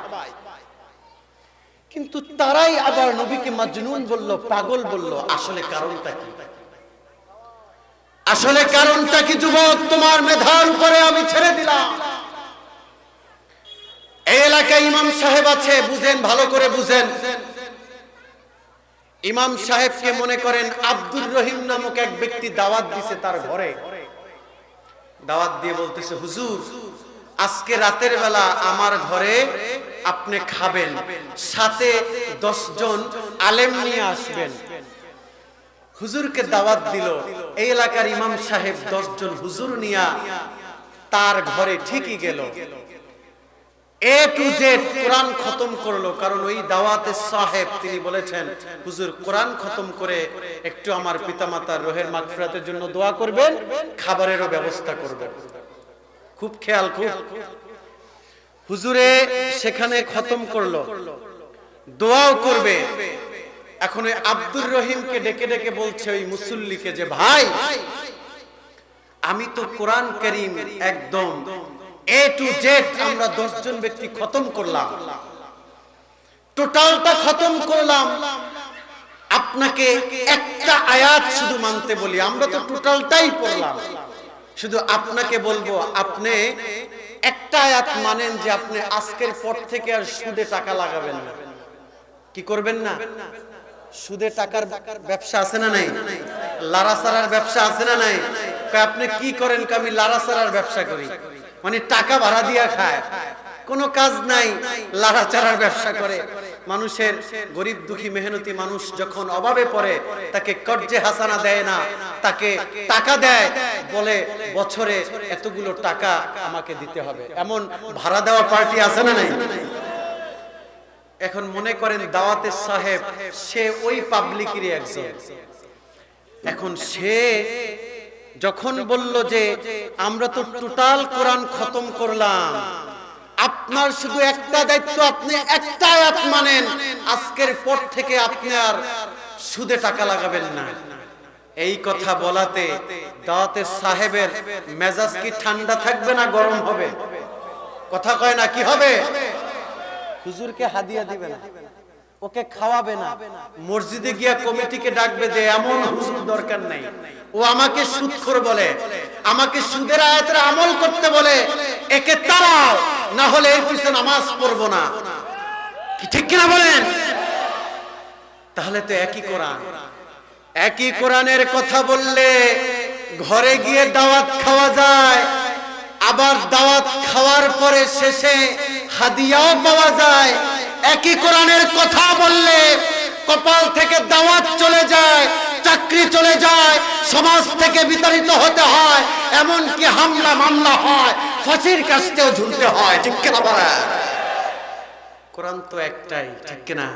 কিন্তু তারাই আবার নবীকে মাজনুন বলল, পাগল বলল। আসলে কারণটা কি? আসলে কারণটা কি যুবক? তোমার মেধার উপরে আমি ছেড়ে দিলাম। এই এলাকায় ইমাম সাহেব আছে, বুঝেন, ভালো করে বুঝেন। ইমাম সাহেবকে মনে করেন আব্দুর রহিম নামক এক ব্যক্তি দাওয়াত দিছে তার ঘরে। দাওয়াত দিয়ে বলতেছে, হুজুর আজকে রাতের বেলা আমার ঘরে আপনি খাবেন, সাথে 10 জন আলেম নিয়ে আসবেন। হুজুরকে দাওয়াত দিল। এই এলাকার ইমাম সাহেব 10 জন হুজুর নিয়ে তার ঘরে ঠিকই গেল। এ টু জেড কোরআন খতম করলো। কারণ ওই দাওয়াতের সাহেব তিনি বলেছেন, হুজুর কোরআন খতম করে একটু আমার পিতামাতার রোহের মাগফিরাতের জন্য দোয়া করবেন, খাবারেরও ব্যবস্থা করবেন। খুব খেয়াল, খুব। হুজুরে সেখানে খতম করলো, দোয়াও করবে। এখন ওই আব্দুর রহিমকে ডেকে ডেকে বলছে ওই মুসল্লিকে যে, ভাই আমি তো কোরআন কারীম একদম এ টু জেড আমরা 10 জন ব্যক্তি খতম করলাম, টোটালটা খতম করলাম, আপনাকে একটা আয়াত শুধু মানতে বলি। আমরা তো টোটালটাই পড়লাম, শুধু আপনাকে বলবো আপনি একটা আয়াত মানেন যে আপনি আজকের পর থেকে আর সুদে টাকা লাগাবেন না। কি করবেন না? সুদে টাকার ব্যবসা আছে না নাই? লারাসারার ব্যবসা আছে না নাই? আপনি কি করেন? আমি লারাসারার ব্যবসা করি, মানে টাকা ভাড়া দিয়া খায়, কোনো কাজ নাই, লারাচারার ব্যবসা করে। মানুষের, গরিব দুঃখী মেহনতি মানুষ যখন অভাবে পড়ে তাকে কর্জে হাসানা দেয় না, তাকে টাকা দেয়, বলে বছরে এতগুলো টাকা আমাকে দিতে হবে। এমন ভাড়া দেওয়া পার্টি আছে না নাই? এখন মনে করেন দাওয়াতের সাহেব সে ওই পাবলিকেরই একজন। এখন সে যখন বলল যে আমরা তো টোটাল কোরআন খতম করলাম, আপনার শুধু একটা দায়িত্ব, আপনি একটা আয়াত মানেন, আজকের পর থেকে আপনি আর সুদে টাকা লাগাবেন না। এই কথা বলাতে দাওয়াতের সাহেবের মেজাজ কি ঠান্ডা থাকবে না গরম হবে? কথা কয় না, কি হবে? হুজুরকে হাদিয়া দিবে না, ওকে খাওয়াবে না, মসজিদে গিয়া কমিটিকে ডাকবে যে এমন হুজুর দরকার নাই, ও আমাকে সুদখোর বলে, আমাকে সুদের আয়াতের আমল করতে বলে, একে তাড়াও, না হলে এর পিছনে নামাজ পড়বো না। কি ঠিক কিনা বলেন? তাহলে তো একই কোরআন। একই কোরআনের কথা বললে ঘরে গিয়ে দাওয়াত খাওয়া যায়, আবার দাওয়াত খাওয়ার পরে শেষে হাদিয়াও পাওয়া যায়। একই কোরআনের কথা বললে কপাল থেকে দাওয়াত চলে যায়, চাকরি চলে যায়, সমাজ থেকে বিতাড়িত হতে হয়, এমনকি হামলা মামলা হয়, ফাঁসির কাস্তেও ঝুলতে হয়। ঠিক কিনা বলেন? কোরআন তো একটাই, ঠিক কিনা?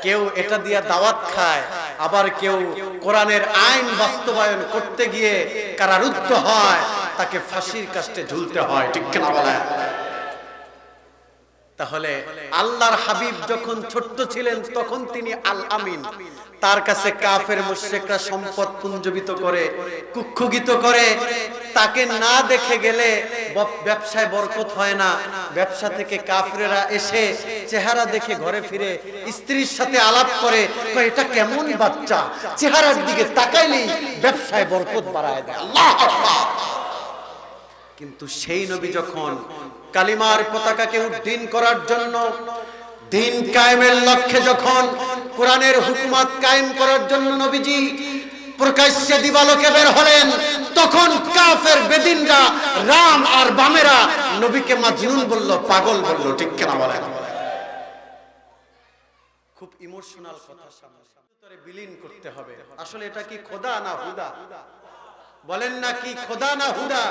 কেউ এটা দিয়ে দাওয়াত খায়, আবার কেউ কোরআনের আইন বাস্তবায়ন করতে গিয়ে কারারুদ্ধ হয়, তাকে ফাঁসির কাস্তে ঝুলতে হয়। ঠিক কিনা বলেন? তাহলে আল্লাহর হাবিব যখন ছোট্ট ছিলেন তখন তিনি আল আমিন, তার কাছে কাফের মুশরিকরা সম্পদ পুঞ্জীবিত করে, কুক্ষুগিত করে। তাকে না দেখে গেলে ব্যবসায় বরকত হয় না। ব্যবসা থেকে কাফেররা এসে চেহারা দেখে ঘরে ফিরে স্ত্রীর সাথে আলাপ করে, এটা কেমন বাচ্চা, চেহারার দিকে তাকাইলেই ব্যবসায় বরকত বাড়ায় দেয়। আল্লাহু আকবার। কিন্তু সেই নবী যখন কালিমার পতাকাকে উড্ডীন করার জন্য, দিন কায়েমের লক্ষ্যে যখন কোরআনের হুকুমত কায়েম করার জন্য নবীজি প্রকাশ্যে দিবালোকে বের হলেন, তখন কাফের বেদিনরা, রাম আর বামেরা নবীকে মাজনুন বলল, পাগল বলল। ঠিক কিনা বলেন? খুব ইমোশনাল কথা সামনে বিলীন করতে হবে। আসলে এটা কি খোদা না হুদা? বলেন না কি খোদা না হুদা?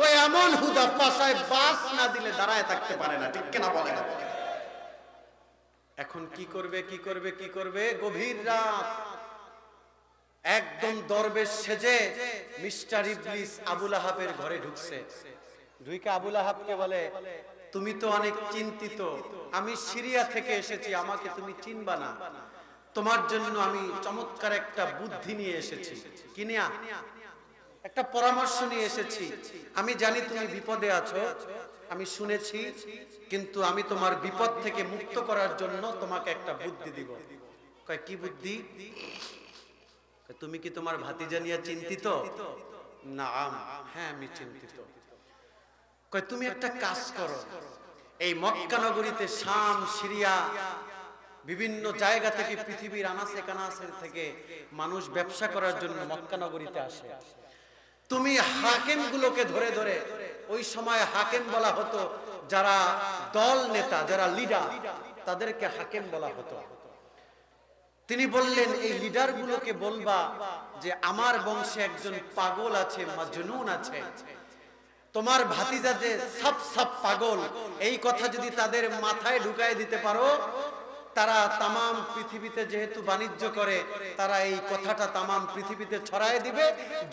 ওই এমন হুদা পাশায় বাস না দিলে দাঁড়ায় থাকতে পারে না, ঠিক কিনা বলেন? এখন কি করবে কি করবে কি করবে? গভীর রাত, একদম দরবেশ সেজে মিস্টার ইবলিস আবুল আহাবের ঘরে ঢুকছে। ঢুকে আবুল আহাবকে বলে, তুমি তো অনেক চিন্তিত, আমি সিরিয়া থেকে এসেছি, আমাকে তুমি চিনবা না, তোমার জন্য আমি চমৎকার একটা বুদ্ধি নিয়ে এসেছি। কি নিয়া? একটা পরামর্শ নিয়ে এসেছি। আমি জানি তুমি বিপদে আছো, আমি শুনেছি, কিন্তু আমি তোমার বিপদ থেকে মুক্ত করার জন্য তোমাকে একটা বুদ্ধি দিব। কয় কি বুদ্ধি? তুমি কি তোমার ভাতিজা নিয়ে চিন্তিত? না, হ্যাঁ আমি চিন্তিত। কয় তুমি একটা কাজ করো, এই মক্কা নগরীতে শাম, সিরিয়া, বিভিন্ন জায়গা থেকে, পৃথিবীর আনাচে কানাচে থেকে মানুষ ব্যবসা করার জন্য মক্কা নগরীতে আসে। তুমি হাকিম গুলোকে ধরে ধরে, ওই সময় হাকিম বলা হতো যারা দল নেতা, যারা লিডার, তাদেরকে হাকিম বলা হতো। তিনি বললেন এই লিডার গুলোকে বলবা যে আমার বংশে একজন পাগল আছে, মাজনুন আছে, তোমার ভাতিজা যে সব সব পাগল, এই কথা যদি তাদের মাথায় ঢুকায় দিতে পারো, তারা তামাম পৃথিবীতে যেহেতু বাণিজ্য করে, তারা এই কথাটা তামাম পৃথিবীতে ছড়ায় দিবে।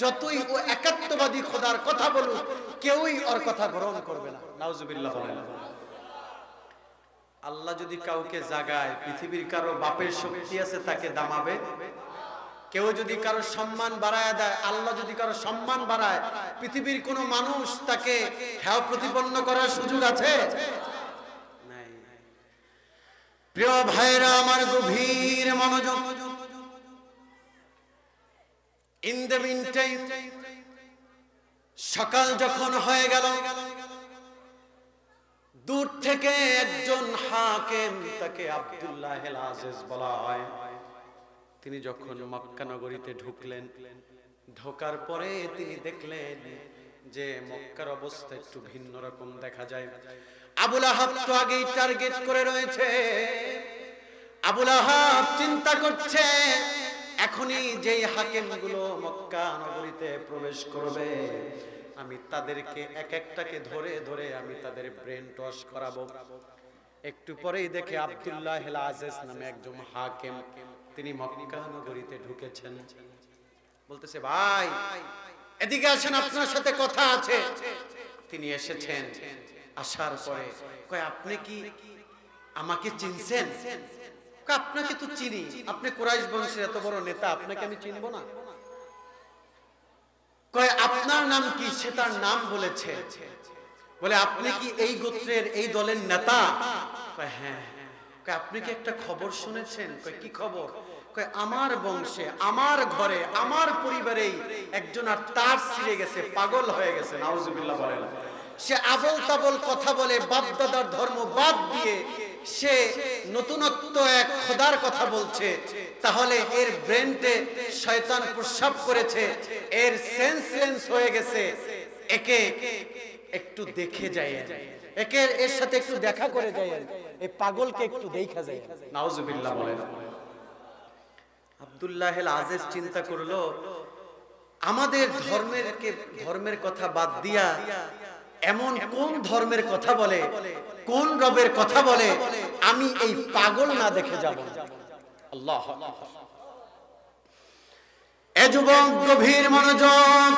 যতই ও একাত্মবাদী খোদার কথা বলুক, কেউই ওর কথা গ্রহণ করবে না। নাউজুবিল্লাহ বলেন। আল্লাহ যদি কাউকে জাগায়, পৃথিবীর কারো বাপের শক্তি আছে তাকে দামাবে? কেউ যদি কারো সম্মান বাড়ায় দেয়, আল্লাহ যদি কারো সম্মান বাড়ায়, পৃথিবীর কোন মানুষ তাকে হেয় প্রতিপন্ন করার সুযোগ আছে? নাই। প্রিয় ভাইরা আমার, গভীর মনোযোগ। ইন দ্য মিনটাইম, সকাল যখন হয়ে গেল, দূর থেকে একজন হাকিম, তাকে আব্দুল্লাহ আল আজিজ বলা হয়, তিনি যখন মক্কা নগরীতে ঢুকলেন, ঢোকার পরে তিনি দেখলেন যে মক্কার অবস্থা একটু ভিন্ন রকম দেখা যায়। আবুল আহাব তো আগেই টার্গেট করে রয়েছে। আবুল আহাব চিন্তা করছে, এখনই যেই হাকিমগুলো মক্কা নগরীতে প্রবেশ করবে, আমি তাদেরকে এক একটাকে ধরে ধরে আমি তাদের ব্রেন টস করাবো। একটু পরেই দেখে আব্দুল্লাহ আল আজিজ নামে একজন হাকিম, তিনি মক্কা নগরীতে ঢুকেছেন। বলতেছে, ভাই এদিকে আসেন, আপনার সাথে কথা আছে। তিনি এসেছেন। আসার পরে কয়, আপনি কি আমাকে চিনছেন? কয়, আপনাকে তো চিনি, আপনি কুরাইশ বংশের এত বড় নেতা, আপনাকে আমি চিনবো না? কয়, আপনার নাম কি? সে তার নাম বলেছে। বলে, আপনি কি এই গোত্রের, এই দলের নেতা? কয়, হ্যাঁ। কয়, আপনি কি একটা খবর শুনেছেন? কয়, কি খবর? কয়, আমার বংশে, আমার ঘরে, আমার পরিবারেই একজন আর তার ছিঁড়ে গেছে, পাগল হয়ে গেছে। নাউজুবিল্লাহ বলেন। সে আবল তাবল কথা বলে, বাপ দাদার ধর্ম বাদ দিয়ে সে নতুনত্ব এক খোদার কথা বলছে। তাহলে এর ব্রেনতে শয়তান প্রস্রাব করেছে, এর সেন্স হয়ে গেছে। একে একটু দেখে যায়, একে এর সাথে একটু দেখা করে যায়, এই পাগলকে একটু দেখা যায়। নাউজুবিল্লাহ বলেন। আব্দুল্লাহ আল আজিজ চিন্তা করলো, আমাদের ধর্মের কথা বাদ দিয়া এমন কোন ধর্মের কথা বলে, কোন রবের কথা বলে, আমি এই পাগল না দেখে যাব? আল্লাহ। এ যুবক, গভীর মনোযোগ।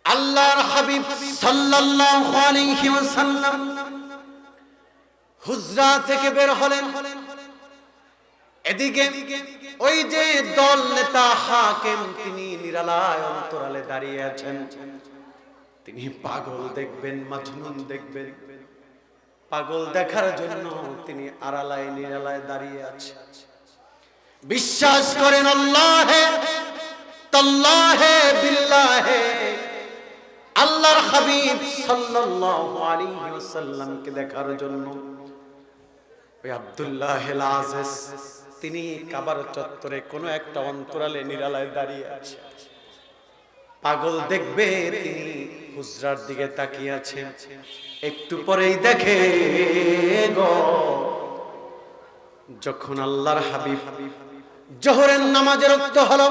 আল্লাহর হাবিব সাল্লাল্লাহু আলাইহি ওয়াসাল্লাম হুজরা থেকে বের হলেন। এদিকে ওই যে দল নেতা হাকিম, তিনি নিরালায় অন্তরালে দাঁড়িয়ে আছেন। তিনি পাগল দেখবেন, মাজনুন দেখবেন। পাগল দেখার জন্য তিনি আড়ালায় নিরালায় দাঁড়িয়ে আছেন। বিশ্বাস করেন, আল্লাহে তাল্লাহে বিল্লাহে, আল্লাহর হাবিব সাল্লাল্লাহু আলাইহি ওয়াসাল্লামকে দেখার জন্য ওই আব্দুল্লাহ আল আজিজ তিনি কাবার চত্বরে কোনো একটা অন্তরালে নিরালায় দাঁড়িয়ে আছে। পাগল দেখবে, তিনি হুজরার দিকে তাকিয়ে আছেন। একটু পরেই দেখে গো, যখন আল্লাহর হাবিব জোহরের নামাজে রক্ত হলো,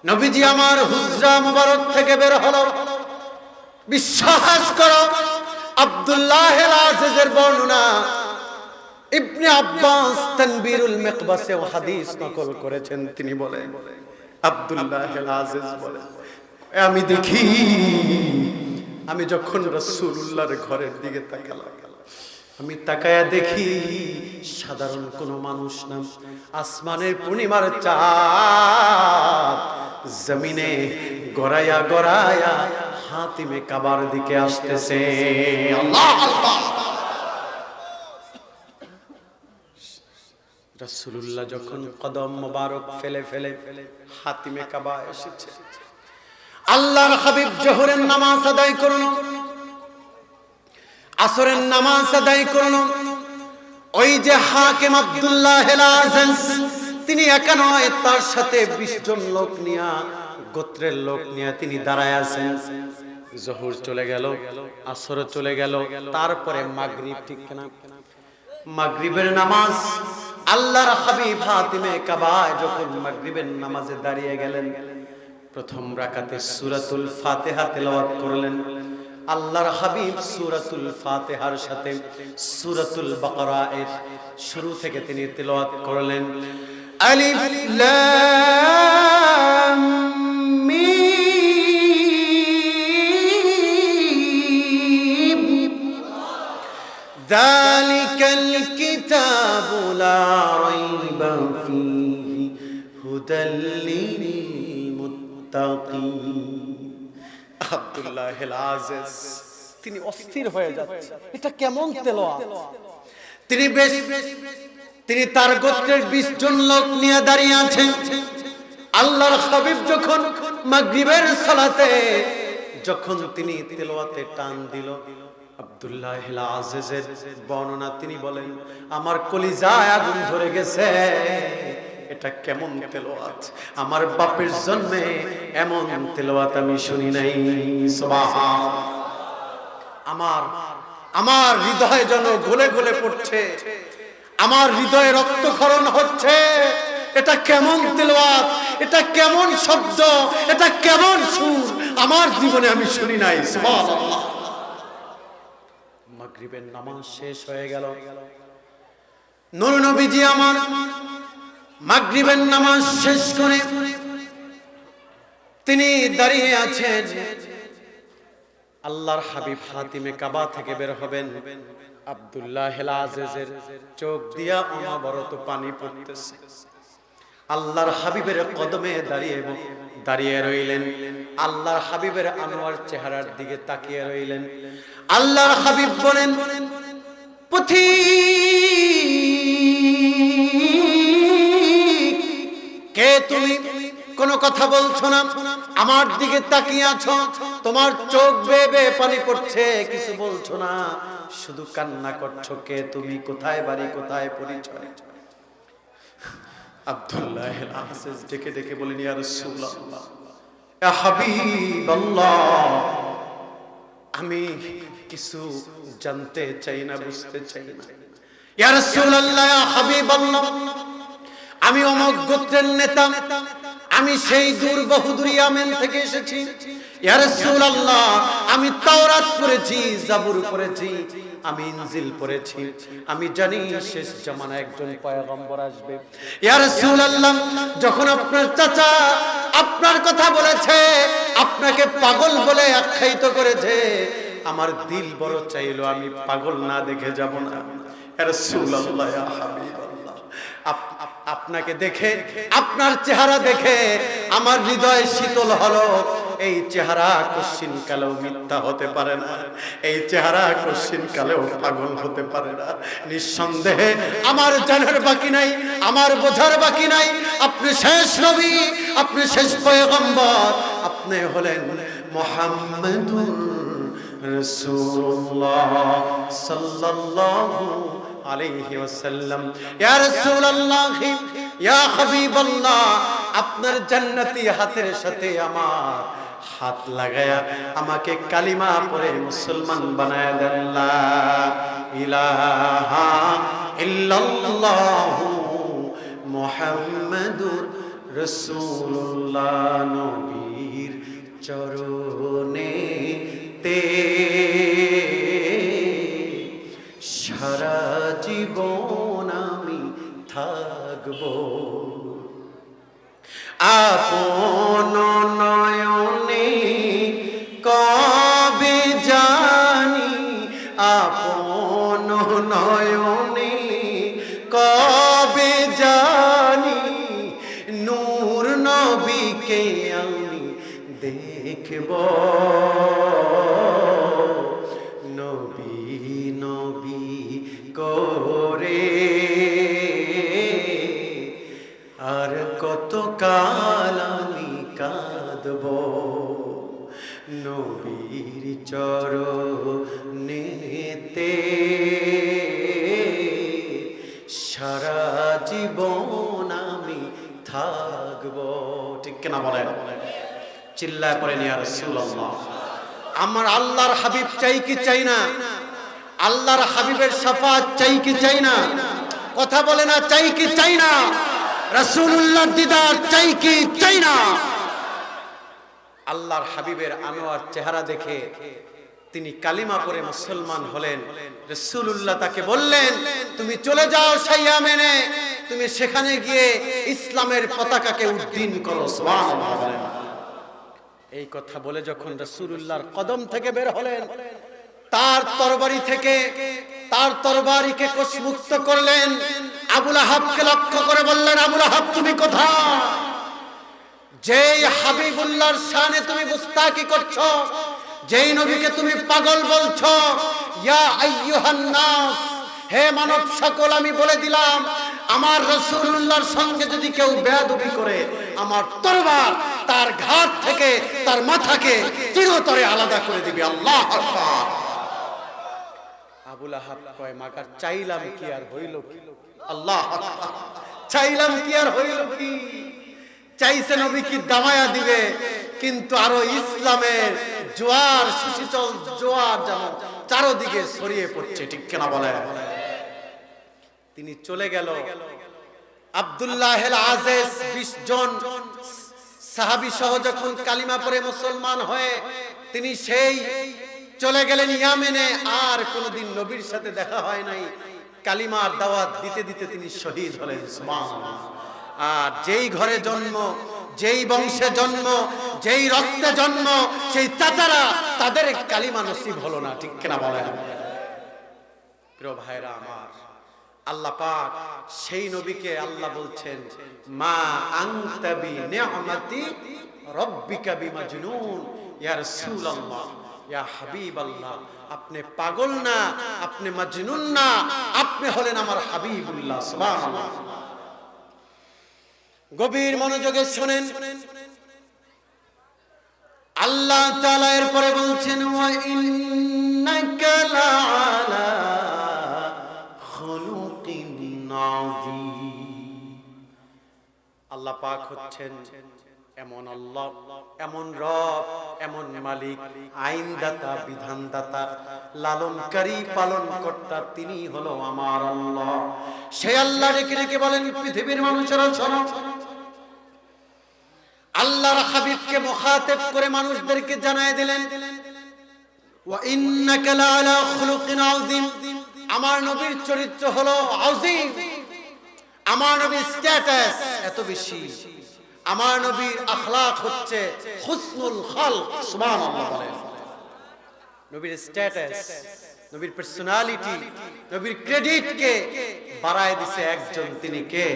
নবীজি আমার হুজরা মুবারক থেকে বের হলো। বিশ্বাস করো, আব্দুল্লাহ আল আজিজের বর্ণনা ইবনে আব্বাস তানবীরুল মিকবাসে হাদিস নকল করেছেন। তিনি বলেন, আব্দুল্লাহ আল আজিজ বলেন, আমি দেখি, আমি যখন রাসূলুল্লাহর ঘরের দিকে তাকালাম, আমি তাকায়া দেখি সাধারণ কোনো মানুষ না, আসমানের পূর্ণিমার চাঁদ জমিনে গড়াইয়া গড়াইয়া হাতিমে কাবার দিকে আসতেছে। আল্লাহ আল্লাহ। রাসূলুল্লাহ যখন কদম মোবারক ফেলে ফেলে হাতিমে কাবা এসেছে, আল্লাহর হাবিব জোহরের নামাজ আদায় করুন, আসরের নামাজ আদায় করুন। ওই যে হাকিম আব্দুল্লাহ আল আজিজ, তিনি একা নয়, তার সাথে 20 জন লোক নিয়া, গোত্রের লোক নিয়া তিনি দাঁড়ায় আছেন। জোহর চলে গেল, আসর চলে গেল, তারপরে মাগরিব, ঠিক না? মাগরিবের নামাজ আল্লাহর হাবিব হাতিমে কাবায় যখন মাগরিবের নামাজে দাঁড়িয়ে গেলেন, প্রথম রাকাতে সূরাতুল ফাতিহা তেলাওয়াত করলেন। আল্লাহর হাবিব সূরাতুল ফাতিহার সাথে সূরাতুল বাকারা এর শুরু থেকে তিনি তেলাওয়াত করলেন, আলিফ লাম মিম যালিকাল কিতাবু লা রাইবা ফীহি হুদাল লিল মুত্তাকিন। আব্দুল্লাহ আল আজিজ তিনি অস্থির হয়ে যাচ্ছে, এটা কেমন তেলাওয়াত? তিনি তার গোত্রের 20 জন লোক নিয়ে দাঁড়িয়ে আছেন। আল্লাহর হাবিব যখন মাগরিবের সালাতে যখন তিনি তেলাওয়াতে টান দিল, আব্দুল্লাহ আল আজিজের বর্ণনা, তিনি বলেন, আমার কলিজায় আগুন ধরে গেছে। এটা কেমন তেলাওয়াত? আমার বাপের জন্মে এমন তেলাওয়াত আমি শুনি নাই। সুবহানাল্লাহ। আমার হৃদয় যেন গলে গলে পড়ছে, আমার হৃদয়ে রক্তক্ষরণ হচ্ছে। এটা কেমন তেলাওয়াত? এটা কেমন শব্দ? এটা কেমন সুর? আমার জীবনে আমি শুনি নাই। সুবহানাল্লাহ। মাগরিবের নামাজ শেষ হয়ে গেল। নূর নবীজি আমার মাগরিবের নামাজ শেষ করে তিনি দাঁড়িয়ে আছেন। আল্লাহর হাবিব হাতিমে কাবা থেকে বের হবেন, আব্দুল্লাহ আল আজিজের চোখ দিয়া অনবরত পানি পড়তেছে। আল্লাহর হাবিবের কদমে দাঁড়িয়ে রইলেন। আল্লাহর হাবিবের আনোয়ার চেহারার দিকে তাকিয়ে রইলেন। আল্লাহর হাবিব বলেন, পথিক, কে তুমি? কোনো কথা বলছো না, আমার দিকে তাকিয়ে আছো, তোমার চোখ বেয়ে বেয়ে পানি পড়ছে, কিছু বলছো না, শুধু কান্না করছো। কে তুমি? কোথায় বাড়ি? কোথায় পরিচয়? আব্দুল্লাহ আল আজিজ ডেকে ডেকে বলেন, ইয়া রাসূলুল্লাহ, ইয়া হাবিবাল্লাহ, আমি কিছু জানতে চাই না, বুঝতে চাই না। ইয়া রাসূলুল্লাহ, ইয়া হাবিবাল্লাহ, আমি অমুক গোত্রের নেতা, আমি সেই দূর বহুদূর ইয়ামেন থেকে এসেছি। ইয়া রাসূলুল্লাহ, আমি তাওরাত পড়েছি, জাবুর পড়েছি, আমি ইনজিল পড়েছি, আমি জানি শেষ জামানায় একজন পয়গম্বর আসবে। ইয়া রাসূলুল্লাহ, যখন আপনার চাচা আপনার কথা বলেছে, আপনাকে পাগল বলে আখ্যায়িত করেছে, আমার দিল বড় চাইলো আমি পাগল না দেখে যাব না। ইয়া রাসূলুল্লাহ, ইয়া হাবিবাল্লাহ, আপনাকে দেখে, আপনার চেহারা দেখে আমার হৃদয় শীতল হলো। এই চেহারা কোশ্চিন কালেও মিথ্যা হতে পারে না, এই চেহারা কোশ্চিন কালেও পাগল হতে পারে না। নিঃসন্দেহে আমার জানার বাকি নাই, আমার বোঝার বাকি নাই, আপনি শেষ নবী, আপনি শেষ পয়গম্বর, আপনি হলেন মুহাম্মাদুর রাসূলুল্লাহ সাল্লাল্লাহু আলাইহি ওয়াসাল্লাম। ইয়া রাসূলুল্লাহ, ইয়া হাবিবাল্লাহ, আপনার জান্নাতি হাতের সাথে আমার হাত লাগায়া আমাকে কালিমা পড়ে মুসলমান বানায় দেন। লা ইলাহা ইল্লাল্লাহু মুহাম্মাদুর রাসূলুল্লাহ নবীর চরণে তে সারা জীবন আমি থাকবো। আপন নয়নে কবে জানি, আপন নয়নে কবে জানি নূর নবীকে আমি দেখব। নবী নবী করে আর কত কাল আমি কাঁদব। নবীর চরণেতে সারা জীবন আমি থাকব। ঠিক কিনা বলেন? চিল্লায় পড়েন ইয়া রাসূলুল্লাহ। আমার আল্লাহর হাবিব চাই কি চাই না? আল্লাহর হাবিবের শাফাত চাই কি চাই না? কথা বলে না, চাই কি চাই না? রাসূলুল্লাহর দিদার চাই কি চাই না? আল্লাহর হাবিবের আনোয়ার চেহারা দেখে তিনি কালিমা পড়ে মুসলমান হলেন। রাসূলুল্লাহ তাকে বললেন, তুমি চলে যাও শাইয়ামেনে, তুমি সেখানে গিয়ে ইসলামের পতাকাকে উড্ডীন করো। সুবহানাল্লাহ। এই কথা বলে যখন রাসূলুল্লাহর কদম থেকে বের হলেন, তার তরবারি থেকে তার তরবারিকে কোষমুক্ত করলেন। আবু লাহাবকে লক্ষ্য করে বললেন, আবু লাহাব তুমি কোথায়? যেই হাবিবুল্লাহর শানে তুমি গুস্তাখি করছো, যেই নবীকে তুমি পাগল বলছো, ইয়া আইয়ুহান নাস, হে মানব সকল, আমি বলে দিলাম আমার রাসূলুল্লাহর সঙ্গে যদি কেউ বেয়াদবি করে, আমার তরবার তার ঘাট থেকে তার মাথাকে চিরতরে আলাদা করে দিবে। আল্লাহু আকবার। আবু লাহাব কয়, মাগার চাইলাম কি আর হইল কি? আল্লাহু আকবার। চাইলাম কি আর হইল কি? চাইছে নবী কি দামায়া দিবে, কিন্তু আরো ইসলামের জোয়ার, সুশীতল জোয়ার যেন চারদিকে ছড়িয়ে পড়ছে। ঠিক কিনা বলে? তিনি চলে গেল। আব্দুল্লাহ আল আজিজ 20 জন সাহাবী সহ যখন কালিমা পড়ে মুসলমান হয়ে তিনি সেই চলে গেলেন ইয়ামেনে। আর কোনদিন নবীর সাথে দেখা হয় নাই। কালিমার দাওয়াত দিতে দিতে তিনি শহীদ হলেন। সুবহানাল্লাহ। আর যেই ঘরে জন্ম, যেই বংশে জন্ম, যেই রক্তে জন্ম, সেই চাচারা তাদের কালিমা নসিব হলো না। ঠিক কিনা বলেন? প্রিয় ভাইরা আমার, আল্লাহ পাক সেই নবীকে আল্লাহ বলছেন, মা আনতা বি নি'মাতি রাব্বিকা বিমাজনুন। ইয়া রাসূলুল্লাহ, ইয়া হাবিবাল্লাহ, আপনি পাগল না, আপনি মাজনুন না, আপনি হলেন আমার হাবিবুল্লাহ। সুবহানাল্লাহ। গভীর মনোযোগে শুনেন, আল্লাহ তাআলা এরপরে বলছেন, ওয়া ইন্নাকা লাআলা খুলুকিন আযীম। আল্লাহ পাক হচ্ছেন এমন আল্লাহ, এমন রব, এমন মালিক, আইনদাতা, বিধানদাতা, লালনকারী, পালনকর্তা, তিনি হলো আমার আল্লাহ। সেই আল্লাহ ডেকে ডেকে বলেন, পৃথিবীর মানুষেরা শোনো, আল্লাহর হাবিবকে মুখাতাব করে মানুষদেরকে জানায় দিলেন, ওয়া ইন্নাকা লাআলা খুলুকিন আযীম। আমার নবীর চরিত্র হলো আযীম, আমার নবীর স্ট্যাটাস এত বেশি, আমার নবীর আখলাক হচ্ছে হুসনুল খালক। সুবহানাল্লাহ বলেন। নবীর স্ট্যাটাস, নবীর পার্সোনালিটি, নবীর ক্রেডিটকে বাড়ায় দিয়েছে একজন, তিনি কে?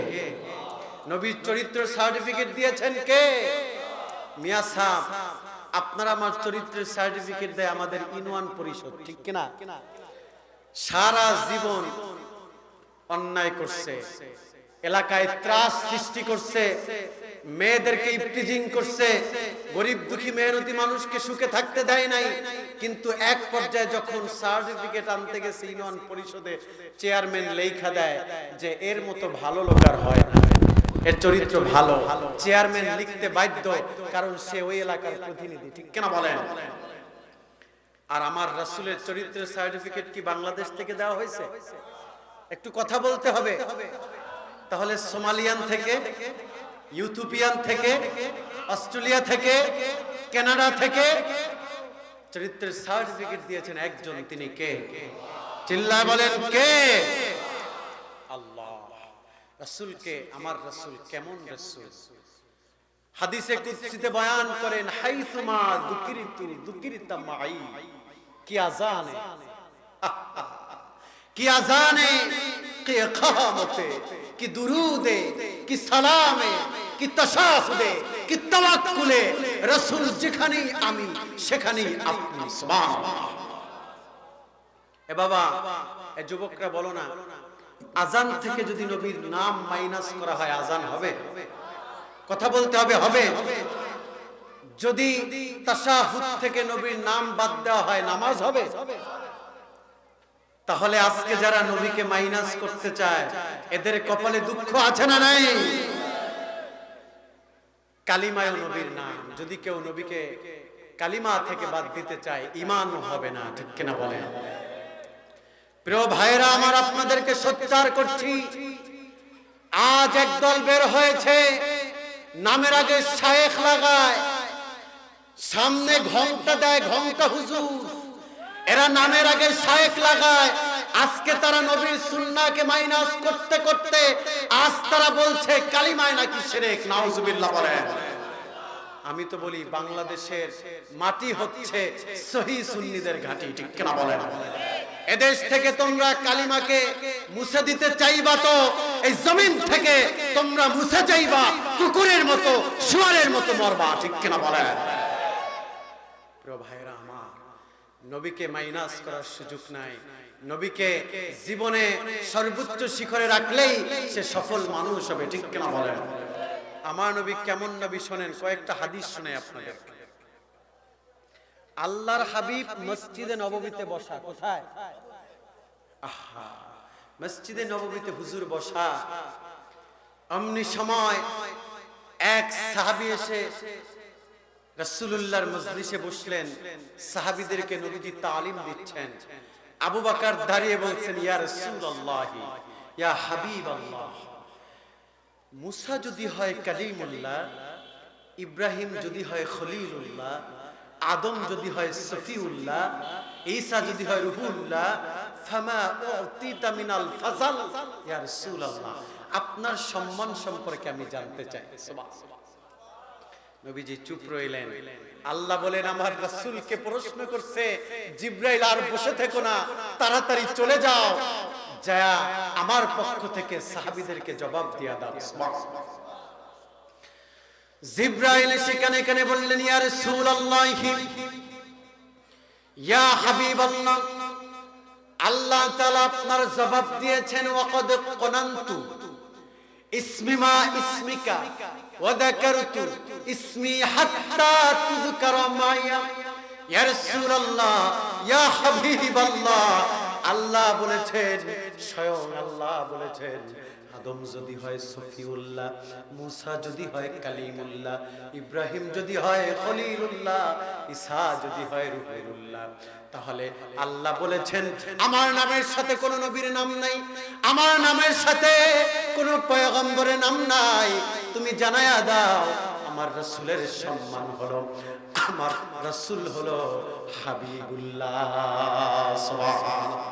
নবীর চরিত্র সার্টিফিকেট দিয়েছেন কে? মিয়া সাহেব, আপনারা আমার চরিত্রের সার্টিফিকেট দেয় আমাদের ইউনিয়ন পরিষদ। ঠিক কিনা? সারা জীবন অন্যায় করছে, এলাকায় ত্রাস সৃষ্টি করছে, মেয়েদেরকে ইফটিজিং করছে, গরিব দুঃখী মেহনতি মানুষকে সুখে থাকতে দেয় নাই। কিন্তু এক পর্যায়ে যখন সার্টিফিকেট আনতে গেছে ইউনিয়ন পরিষদে, চেয়ারম্যান লেখা দেয় যে এর মতো ভালো লোক আর হয় না, এর চরিত্র ভালো। চেয়ারম্যান লিখতে বাধ্য, কারণ সে ওই এলাকার প্রতিনিধি। ঠিক কেন বলেন? আর আমার রাসূলের চরিত্রের সার্টিফিকেট কি বাংলাদেশ থেকে দেওয়া হয়েছে? একটু কথা বলতে হবে। তাহলে সোমালিয়ান থেকে, ইউথোপিয়ান থেকে, অস্ট্রেলিয়া থেকে, কানাডা থেকে চরিত্রের সার্টিফিকেট দিয়েছেন একজন, তিনি কে? চিল্লায় বলেন কে? আল্লাহ। রাসূলকে, আমার রাসূল কেমন রাসূল? হাদিসে কুদসিতে বয়ান করেন, হাইসুমা দুকিরিতু দুকিরিতা মাই। কি আযানে, কি আযানে, কি ইকামতে, কি দুরুদে, কি সালামে, কি তাশাহুদে, কি তাওয়াক্কুলে, রাসূল যেখানেই আমি সেখানেই আপনি। সুবহানাল্লাহ। এ বাবা, এ যুবকরা বলো না, আযান থেকে যদি নবীর নাম মাইনাস করা হয় আযান হবে? কথা বলতে হবে, হবে। যদি তাশাহুদ থেকে নবীর নাম বাদ দেওয়া হয় নামাজ হবে? তাহলে আজকে যারা নবীকে মাইনাস করতে চায় এদের কপালে দুঃখ আছে না নাই? কালিমায় নবীর নাম, যদি কেউ নবীকে কালিমা থেকে বাদ দিতে চায় ঈমান হবে না, ঠিক কিনা বলেন? প্রিয় ভাইরা আমার, আপনাদেরকে সোচ্চার করছি, আজ একদল বের হয়েছে, নামের আগে শায়েখ লাগায়, সামনে ঘন্টা দেয়, ঘন্টা হুজুর। এরা নামের আগে শায়েখ লাগায়। আজকে তারা নবীর সুন্নাহকে মাইনাস করতে করতে আজ তারা বলছে কালিমায় নাকি শিরক। নাউজুবিল্লাহ বলেন। আমি তো বলি বাংলাদেশের মাটি হচ্ছে সহি সুন্নিদের ঘাঁটি, ঠিক কিনা বলেন? এদেশ থেকে তোমরা কালিমাকে মুছে দিতে চাইবা তো এই জমিন থেকে তোমরা মুছে যাইবা, কুকুরের মতো, শুয়ারের মতো মরবা, ঠিক কিনা বলেন? প্রিয় ভাইরা আমার, নবীকে মাইনাস করার সুযোগ নাই। নবীকে জীবনে সর্বোচ্চ শিখরে রাখলেই সে সফল মানুষ হবে, ঠিক কিনা বলেন? আমার নবী কেমন নবী শোনেন, কয়েকটা হাদিস শুনে আপনাদের। আল্লাহর হাবিব মসজিদে নববীতে বসা। কোথায়? আহা, মসজিদে নববীতে হুজুর বসা। অমনি সময় এক সাহাবী এসে রাসূলুল্লাহর মজলিসে বসলেন। সাহাবীদেরকে নবীজি তালিম দিচ্ছেন। আবু বকর দাঁড়িয়ে বলছেন, ইয়া রাসূলুল্লাহ, ইয়া হাবিবাল্লাহ, মুসা যদি হয় কালিমুল্লাহ, ইব্রাহিম যদি হয় খলিলুল্লাহ, আদম যদি হয় সফিউল্লাহ, ঈসা যদি হয় রুহুল্লাহ, ফামা উতিতা মিনাল ফাজাল ইয়া রাসূলুল্লাহ, আপনার সম্মান সম্পর্কে আমি জানতে চাই। সুবহানাল্লাহ। নবীজি চুপ রইলেন। আল্লাহ বলেন, আমার রাসূলকে প্রশ্ন করছে জিবরাইল, আর বসে থেকো না, তাড়াতাড়ি চলে যাও, যা আমার পক্ষ থেকে সাহাবীদেরকে জবাব দিয়া দাও। সুবহানাল্লাহ। জিবরাইল সেখানে কানে বললেন, ইয়া রাসূলুল্লাহ, ইয়া হাবিবাল্লাহ, আল্লাহ তাআলা আপনার জবাব দিয়েছেন, ওয়াকাদ কনানতু ইসমি মা ইসমিকা ওয়া যাকারতু ইসমি হাত্তা তুযকারা মায়া। ইয়া রাসূলুল্লাহ, ইয়া হাবিবাল্লাহ, আল্লাহ বলেছেন, স্বয়ং আল্লাহ বলেছেন, আদম যদি হয় সফিউল্লাহ, মুসা যদি হয় কালিমুল্লাহ, ইব্রাহিম যদি হয় খলিলুল্লাহ, ঈসা যদি হয় রুহুল্লাহ, তাহলে আল্লাহ বলেছেন আমার নামের সাথে কোন নবীর নাম নাই, আমার নামের সাথে কোন পয়গম্বরের নাম নাই। তুমি জানায়া দাও আমার রাসূলের সম্মান হলো, আমার রাসূল হলো হাবিবুল্লাহ। সুবহানাল্লাহ,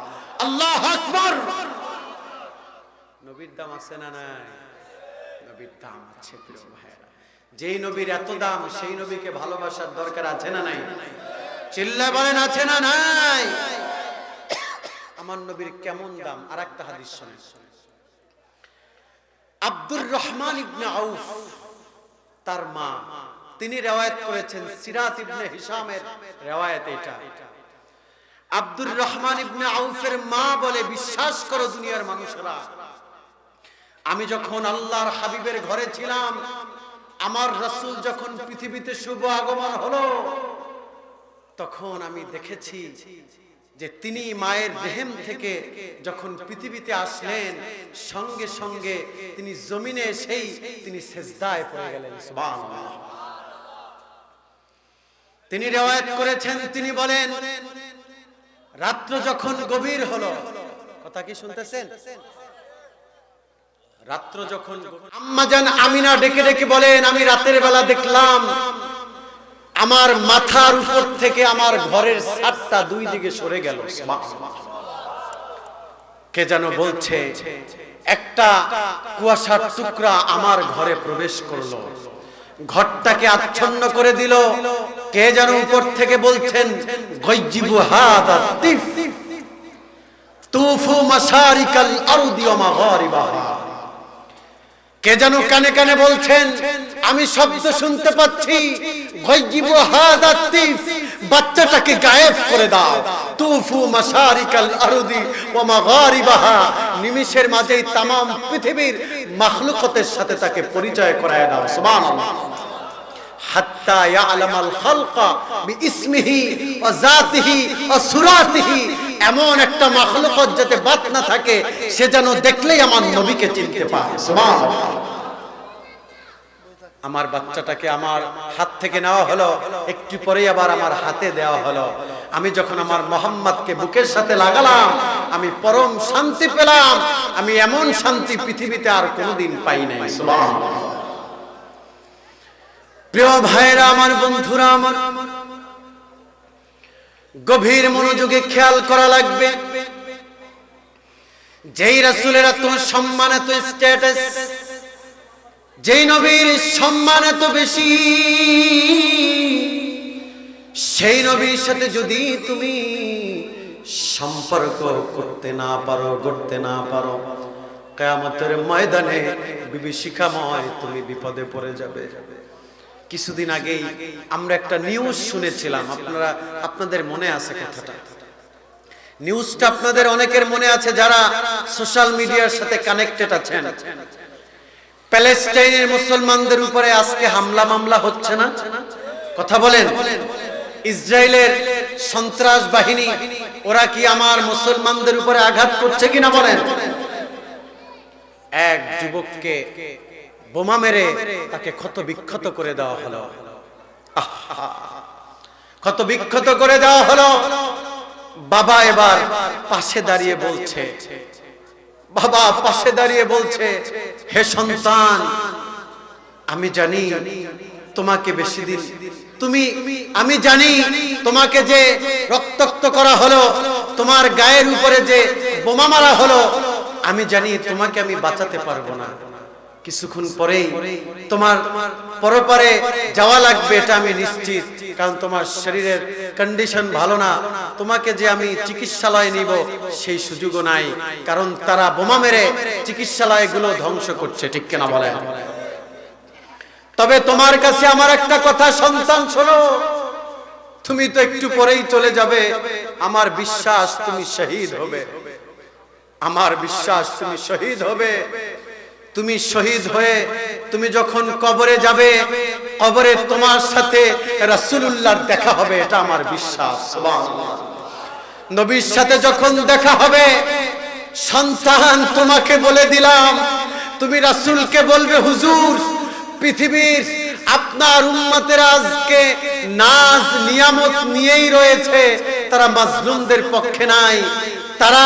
আল্লাহু আকবার। নবীর দাম আছে না নাই? নবীর দাম আছে প্রিয় ভাইরা। যেই নবীর এত দাম, সেই নবীকে ভালোবাসার দরকার আছে না নাই? চিল্লায় বলেন, আছে না নাই? আমার নবীর কেমন দাম? আরেকটা হাদিস শুনেন। আব্দুর রহমান ইবনে আউফ, তার মা, তিনি রিওয়ায়াত করেছেন, সিরাত ইবনে হিশামের রিওয়ায়াত এটা। আব্দুর রহমান ইবনে আউফের মা বলে, বিশ্বাস করো দুনিয়ার মানুষেরা, আমি যখন আল্লাহর হাবিবের ঘরে ছিলাম, আমার রাসূল যখন পৃথিবীতে শুভ আগমন হলো, তখন আমি দেখেছি যে তিনি মায়ের রেহেম থেকে যখন পৃথিবীতে আসলেন, সঙ্গে সঙ্গে তিনি জমিনে এসেই তিনি সিজদায় পড়ে গেলেন। সুবহানাল্লাহ। তিনি রিওয়ায়াত করেছেন, তিনি বলেন, রাত্র যখন গভীর হলো, কথা কি শুনতেছেন? রাত্র যখন আম্মা জান আমিনা ডেকে ডেকে বলেন, আমি রাতের বেলা দেখলাম আমার মাথার উপর থেকে আমার ঘরের ছাদটা দুই দিকে সরে গেল। কে যেন বলছে একটা কুয়াশার টুকরা আমার ঘরে প্রবেশ করলো, ঘরটাকে আচ্ছন্ন করে দিল। কে যেন উপর থেকে বলছেন, গায়জিবু হাদা তিফ তুফু মাশারিকাল আরদি ওয়া মাগারিবাহা। কে যেন কানে কানে বলছেন, আমি শব্দ শুনতে পাচ্ছি, গায়জিবু হাদা তিফ, বাচ্চাটাকে গায়েব করে দাও। তুফু মাশারিকাল আরদি ওয়া মাগারিবাহা, নিমিষের মাঝেই तमाम পৃথিবীর মাখলুকাতের সাথে তাকে পরিচয় করায় দাও। সুবহানাল্লাহ। হাত্তা ইয়ালামাল খালকা বিইসমিহি ওয়া যাতিহি ওয়া সুরাতিহি, এমন একটা মাখলুকাত যাতে বাদ না থাকে, সে যেন দেখলেই আমার নবীকে চিনতে পায়। সুবহানাল্লাহ। আমার বাচ্চাটাকে আমার হাত থেকে নেওয়া হলো, একটু পরেই আবার আমার হাতে দেওয়া হলো। আমি যখন আমার মোহাম্মদকে বুকের সাথে লাগালাম, আমি পরম শান্তি পেলাম। আমি এমন শান্তি পৃথিবীতে আর কোনোদিন পাই নাই। সুবহানাল্লাহ। প্রিয় ভাইরা আমার, বন্ধুরা আমার, গভীর মনোযোগে খেয়াল করা লাগবে। যেই রাসূলের এত সম্মান, এত স্ট্যাটাস, যেই নবীর সম্মান এত বেশি, সেই নবীর সাথে যদি তুমি সম্পর্ক করতে না পারো, গড়তে না পারো, কিয়ামতের ময়দানে বিভীষিকাময় তুমি বিপদে পড়ে যাবে। কিছুদিন আগেই আমরা একটা নিউজ শুনেছিলাম, আপনাদের মনে আছে কথাটা? নিউজটা আপনাদের অনেকের মনে আছে যারা সোশ্যাল মিডিয়ার সাথে কানেক্টেড আছেন। প্যালেস্টাইনের মুসলমানদের উপরে আজকে হামলা মামলা হচ্ছে না? কথা বলেন। ইসরায়েলের সন্ত্রাস বাহিনী ওরা কি আমার মুসলমানদের উপরে আঘাত করছে কিনা বলেন? এক যুবককে বোমা মেরে তাকে ক্ষত বিক্ষত করে দেওয়া হলো। ক্ষত বিক্ষত করে দেওয়া হলো। বাবা এবার পাশে দাঁড়িয়ে বলছে, বাবা পাশে দাঁড়িয়ে বলছে, হে সন্তান, আমি জানি তোমাকে বেশি দিন আমি জানি তোমাকে যে রক্তাক্ত করা হলো, তোমার গায়ের উপরে যে বোমা মারা হলো, আমি জানি তোমাকে আমি বাঁচাতে পারবো না। কিছুক্ষণ পরেই তোমার পরপারে যাওয়া লাগবে, এটা আমি নিশ্চিত, কারণ তোমার শরীরের কন্ডিশন ভালো না। তোমাকে যে আমি চিকিৎসালয়ে নিব সেই সুযোগও নাই, কারণ তারা বোমা মেরে চিকিৎসালয়গুলো ধ্বংস করছে। ঠিক কিনা বলেন? তবে তোমার কাছে আমার একটা কথা, সন্তান শোনো, তুমি তো একটু পরেই চলে যাবে। আমার বিশ্বাস তুমি শহীদ হবে, আমার বিশ্বাস তুমি শহীদ হবে। তুমি শহীদ হয়ে তুমি যখন কবরে যাবে, কবরে তোমার সাথে রাসূলুল্লাহর দেখা হবে, এটা আমার বিশ্বাস। সুবহানাল্লাহ। নবীর সাথে যখন দেখা হবে, সন্তান তোমাকে বলে দিলাম, তুমি রাসূলকে বলবে, হুজুর, পৃথিবীর আপনার উম্মতেরা আজকে নাজ নিয়ামত নিয়েই রয়েছে, তারা মাজলুমদের পক্ষে নাই, তারা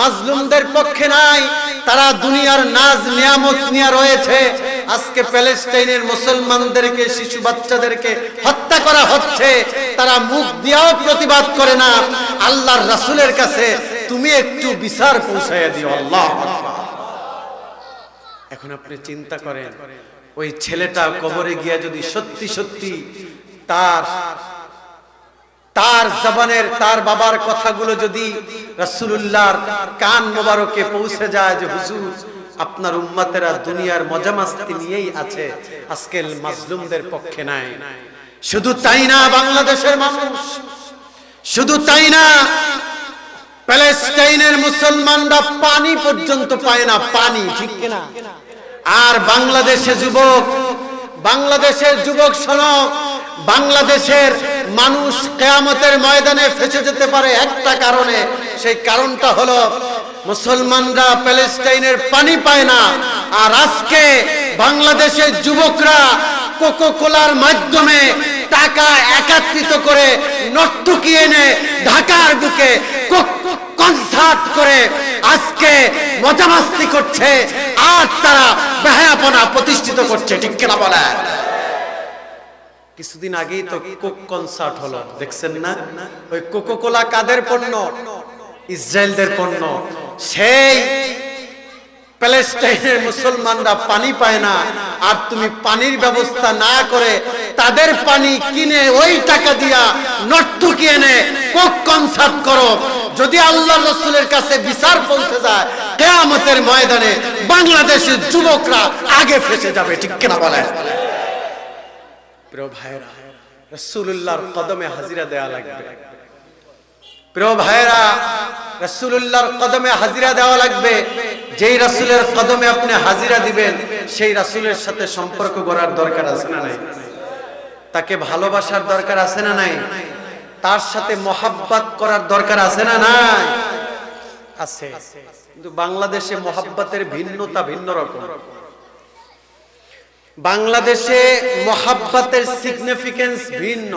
মাজলুমদের পক্ষে নাই, তারা দুনিয়ার নাজ নিয়ামত নিয়ে রয়েছে। আজকে প্যালেস্টাইনের মুসলমানদেরকে, শিশু বাচ্চাদেরকে হত্যা করা হচ্ছে, তারা মুখ দিয়েও প্রতিবাদ করে না। আল্লাহর রাসূলের কাছে তুমি একটু বিচার পৌঁছায়া দিও। আল্লাহ আকবার। এখন আপনি চিন্তা করেন, ওই ছেলেটা কবরে গিয়া যদি সত্যি সত্যি তার জবানের, তার বাবার কথাগুলো যদি রাসূলুল্লাহর কান মোবারকে পৌঁছে যায় যে হুজুর, আপনার উম্মতেরা দুনিয়ার মজা মাস্তি নিয়েই আছে, আজকে মাজলুমদের পক্ষে নাই। শুধু তাই না, বাংলাদেশের মানুষ, শুধু তাই না, প্যালেস্টাইনের মুসলমানরা পানি পর্যন্ত পায় না, পানি। ঠিক কিনা? আর বাংলাদেশের যুবক শোনো, বাংলাদেশের মানুষ কিয়ামতের ময়দানে ফেঁসে যেতে পারে একটা কারণে। সেই কারণটা হলো মুসলমানরা প্যালেস্টাইনের পানি পায় না, আর আজকে বাংলাদেশের যুবকরা কোকোকোলার মাধ্যমে টাকা একত্রিত করে নর্তকী এনে ঢাকার বুকে কনসার্ট করে আজকে মজা মাস্তি করছে আর তারা বেহায়াপনা প্রতিষ্ঠিত করছে, ঠিক কিনা বলেন? কিছুদিন আগেই তো কোক কনসার্ট হলো, দেখছেন না? ওই কোকোকোলা কাদের পণ্য? ইসরায়েলদের পণ্য। সেই প্যালেস্টাইনের মুসলমানরা পানি পায় না, আর তুমি পানির ব্যবস্থা না করে তাদের পানি কিনে ওই টাকা দিয়া নর্তকী এনে কোক কনসার্ট করো। যদি আল্লাহর রাসূলের কাছে বিচার পৌঁছে যায়, কিয়ামতের ময়দানে বাংলাদেশের যুবকরা আগে ফেসে যাবে, ঠিক কিনা বলেন? প্রিয় ভাইরা, রাসূলুল্লাহর কদমে হাজিরা দেয়া লাগবে। প্রিয় ভাইরা, রাসূলুল্লাহর কদমে হাজিরা দেওয়া লাগবে। যেই রাসূলের কদমে আপনি হাজিরা দিবেন, সেই রাসূলের সাথে সম্পর্ক গড়ার দরকার আছে না নাই? তাকে ভালোবাসার দরকার আছে না নাই? তার সাথে মহাব্বত করার দরকার আছে না নাই? আছে। কিন্তু বাংলাদেশে মহাব্বতের ভিন্নতা ভিন্ন রকম। বাংলাদেশে মহাব্বতের সিগনিফিকেন্স ভিন্ন।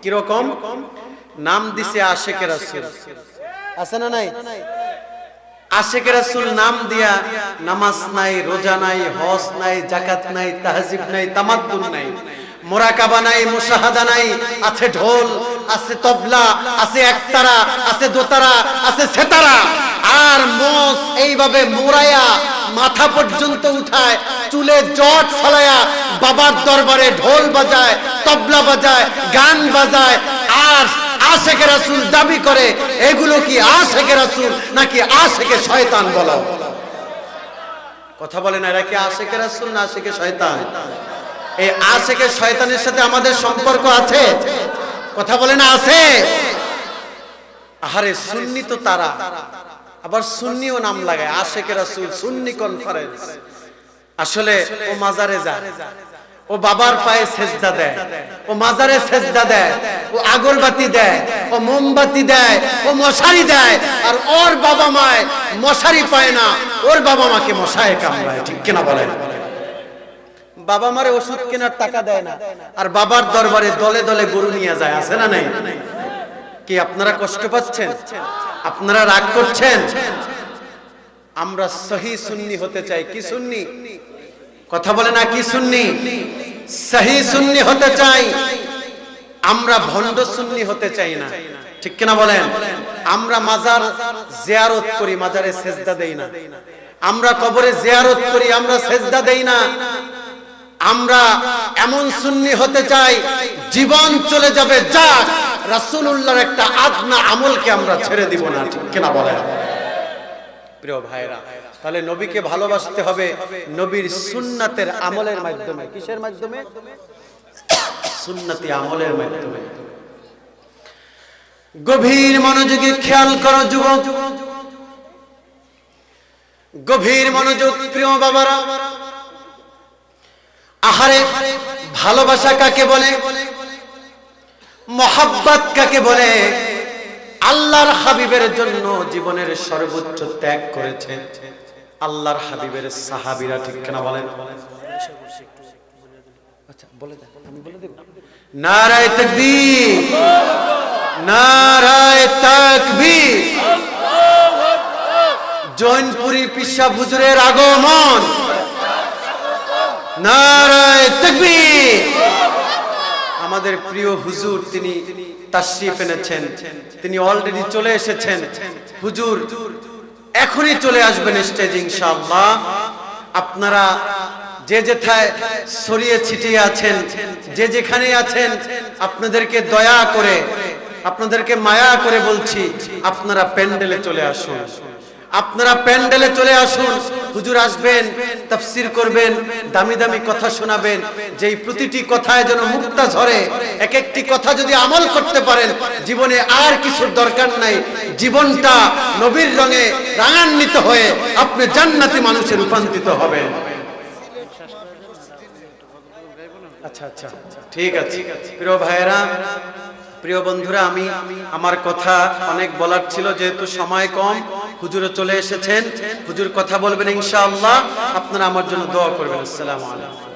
কি রকম? নাম দিছে আশিকে রাসূল, আছে না নাই? আশিকে রাসূল নাম দিয়া নামাজ নাই, রোজা নাই, হজ নাই, যাকাত নাই, তাহজিব নাই, তামাদ্দুন নাই, মুরাকাবা নাই, মুশাহাদা নাই। আছে ঢোল, আছে তবলা, আছে একতারা, আছে দোতারা, আছে সেতারা, আর মোষ এইভাবে মোড়ায়া মাথা পর্যন্ত উঠায়, চুলে জট ফলায়া বাবার দরবারে ঢোল বাজায়, তবলা বাজায়, গান বাজায়, আর আশিকে রাসূল দাবি করে। এগুলো কি আশিকে রাসূল নাকি আশিকে শয়তান? বলো, কথা বলে না, এরা কি আশিকে রাসূল না আশিকে শয়তান? এই আশিকে শয়তানের সাথে আমাদের সম্পর্ক আছে, কথা বলে না, আছে? আরে সুন্নি তো তারা, আবার সুন্নিও নাম লাগায়, আশিকে রাসূল সুন্নি কনফারেন্স। আসলে ও মাজারে যায়, ও বাবার পায়ে সেজদা দেয়, ও মাজারে সেজদা দেয়, ও আগরবাতি দেয়, ও মোমবাতি দেয়, ও মশারি দেয়, আর ওর বাবা মায় মশারি পায় না, ওর বাবা মাকে মশায় কামড়ায়, ঠিক কিনা বলেন? বাবা মারে ওষুধ কেনার টাকা দেয় না, আর বাবার দরবারে দলে দলে গরু নিয়ে যায়, আছে না নাই? কি আপনারা কষ্ট পাচ্ছেন? আপনারা রাগ করছেন? আমরা সহি সুন্নি হতে চাই। কি সুন্নি? কথা বলে না, কি সুন্নি? সহি সুন্নি হতে চাই। আমরা ভণ্ড সুন্নি হতে চাই না, ঠিক কিনা বলেন? আমরা মাজার জিয়ারত করি, মাজারে সেজদা দেই না। আমরা কবরে জিয়ারত করি, আমরা সেজদা দেই না। আমরা এমন সুন্নি হতে চাই, জীবন চলে যাবে যাক, রাসূলুল্লাহর একটা আদনা আমলকে আমরা ছেড়ে দিব না, ঠিক কিনা বলেন? প্রিয় ভাইরা, তাহলে নবীকে ভালোবাসতে হবে নবীর সুন্নাতের আমলের মাধ্যমে। কিসের মাধ্যমে? সুন্নতি আমলের মাধ্যমে। গভীর মনোযোগে খেয়াল করো যুবক, গভীর মনোযোগ। প্রিয় বাবারা, আহারে ভালোবাসা কাকে বলে? মহব্বত কাকে বলে? আল্লাহর হাবিবের জন্য জীবনের সর্বোচ্চ ত্যাগ করেছেন আল্লাহর হাবিবের সাহাবীরা, ঠিক কিনা বলেন? আচ্ছা বলে দেন, আমি বলে দেব। নারায়ে তাকবীর, নারায়ে তাকবীর। জৈনপুরী পিসা হুজুরের আগমন, নারায়ে তাকবীর। আমাদের প্রিয় হুজুর তিনি তাশরীফ এনেছেন, তিনি অলরেডি চলে এসেছেন। হুজুর এখনই চলে আসবেন স্টেজে ইনশাআল্লাহ। আপনারা যে যেথায় ছড়িয়ে ছিটিয়ে আছেন, যে যেখানে আছেন, আপনাদেরকে দয়া করে, আপনাদেরকে মায়া করে বলছি, আপনারা প্যান্ডেলে চলে আসুন, আপনারা প্যান্ডেলে চলে আসুন। হুজুর আসবেন, তাফসীর করবেন, দামি দামি কথা শোনাবেন, যেই প্রতিটি কথায় যেন মুক্তা ঝরে। এক একটি কথা যদি আমল করতে পারেন, জীবনে আর কিছুর দরকার নাই। জীবনটা নবীর রঙে রাঙান্বিত হয়ে আপনি জান্নাতি মানুষে রূপান্তরিত হবেন। আচ্ছা আচ্ছা, ঠিক আছে। প্রিয় ভাইয়েরা, প্রিয় বন্ধুরা, আমি আমার কথা অনেক বলার ছিল, যেহেতু সময় কম, হুজুরও চলে এসেছেন। হুজুর কথা বলবেন ইনশাআল্লাহ, আপনারা আমার জন্য দোয়া করবেন। আসসালামু আলাইকুম।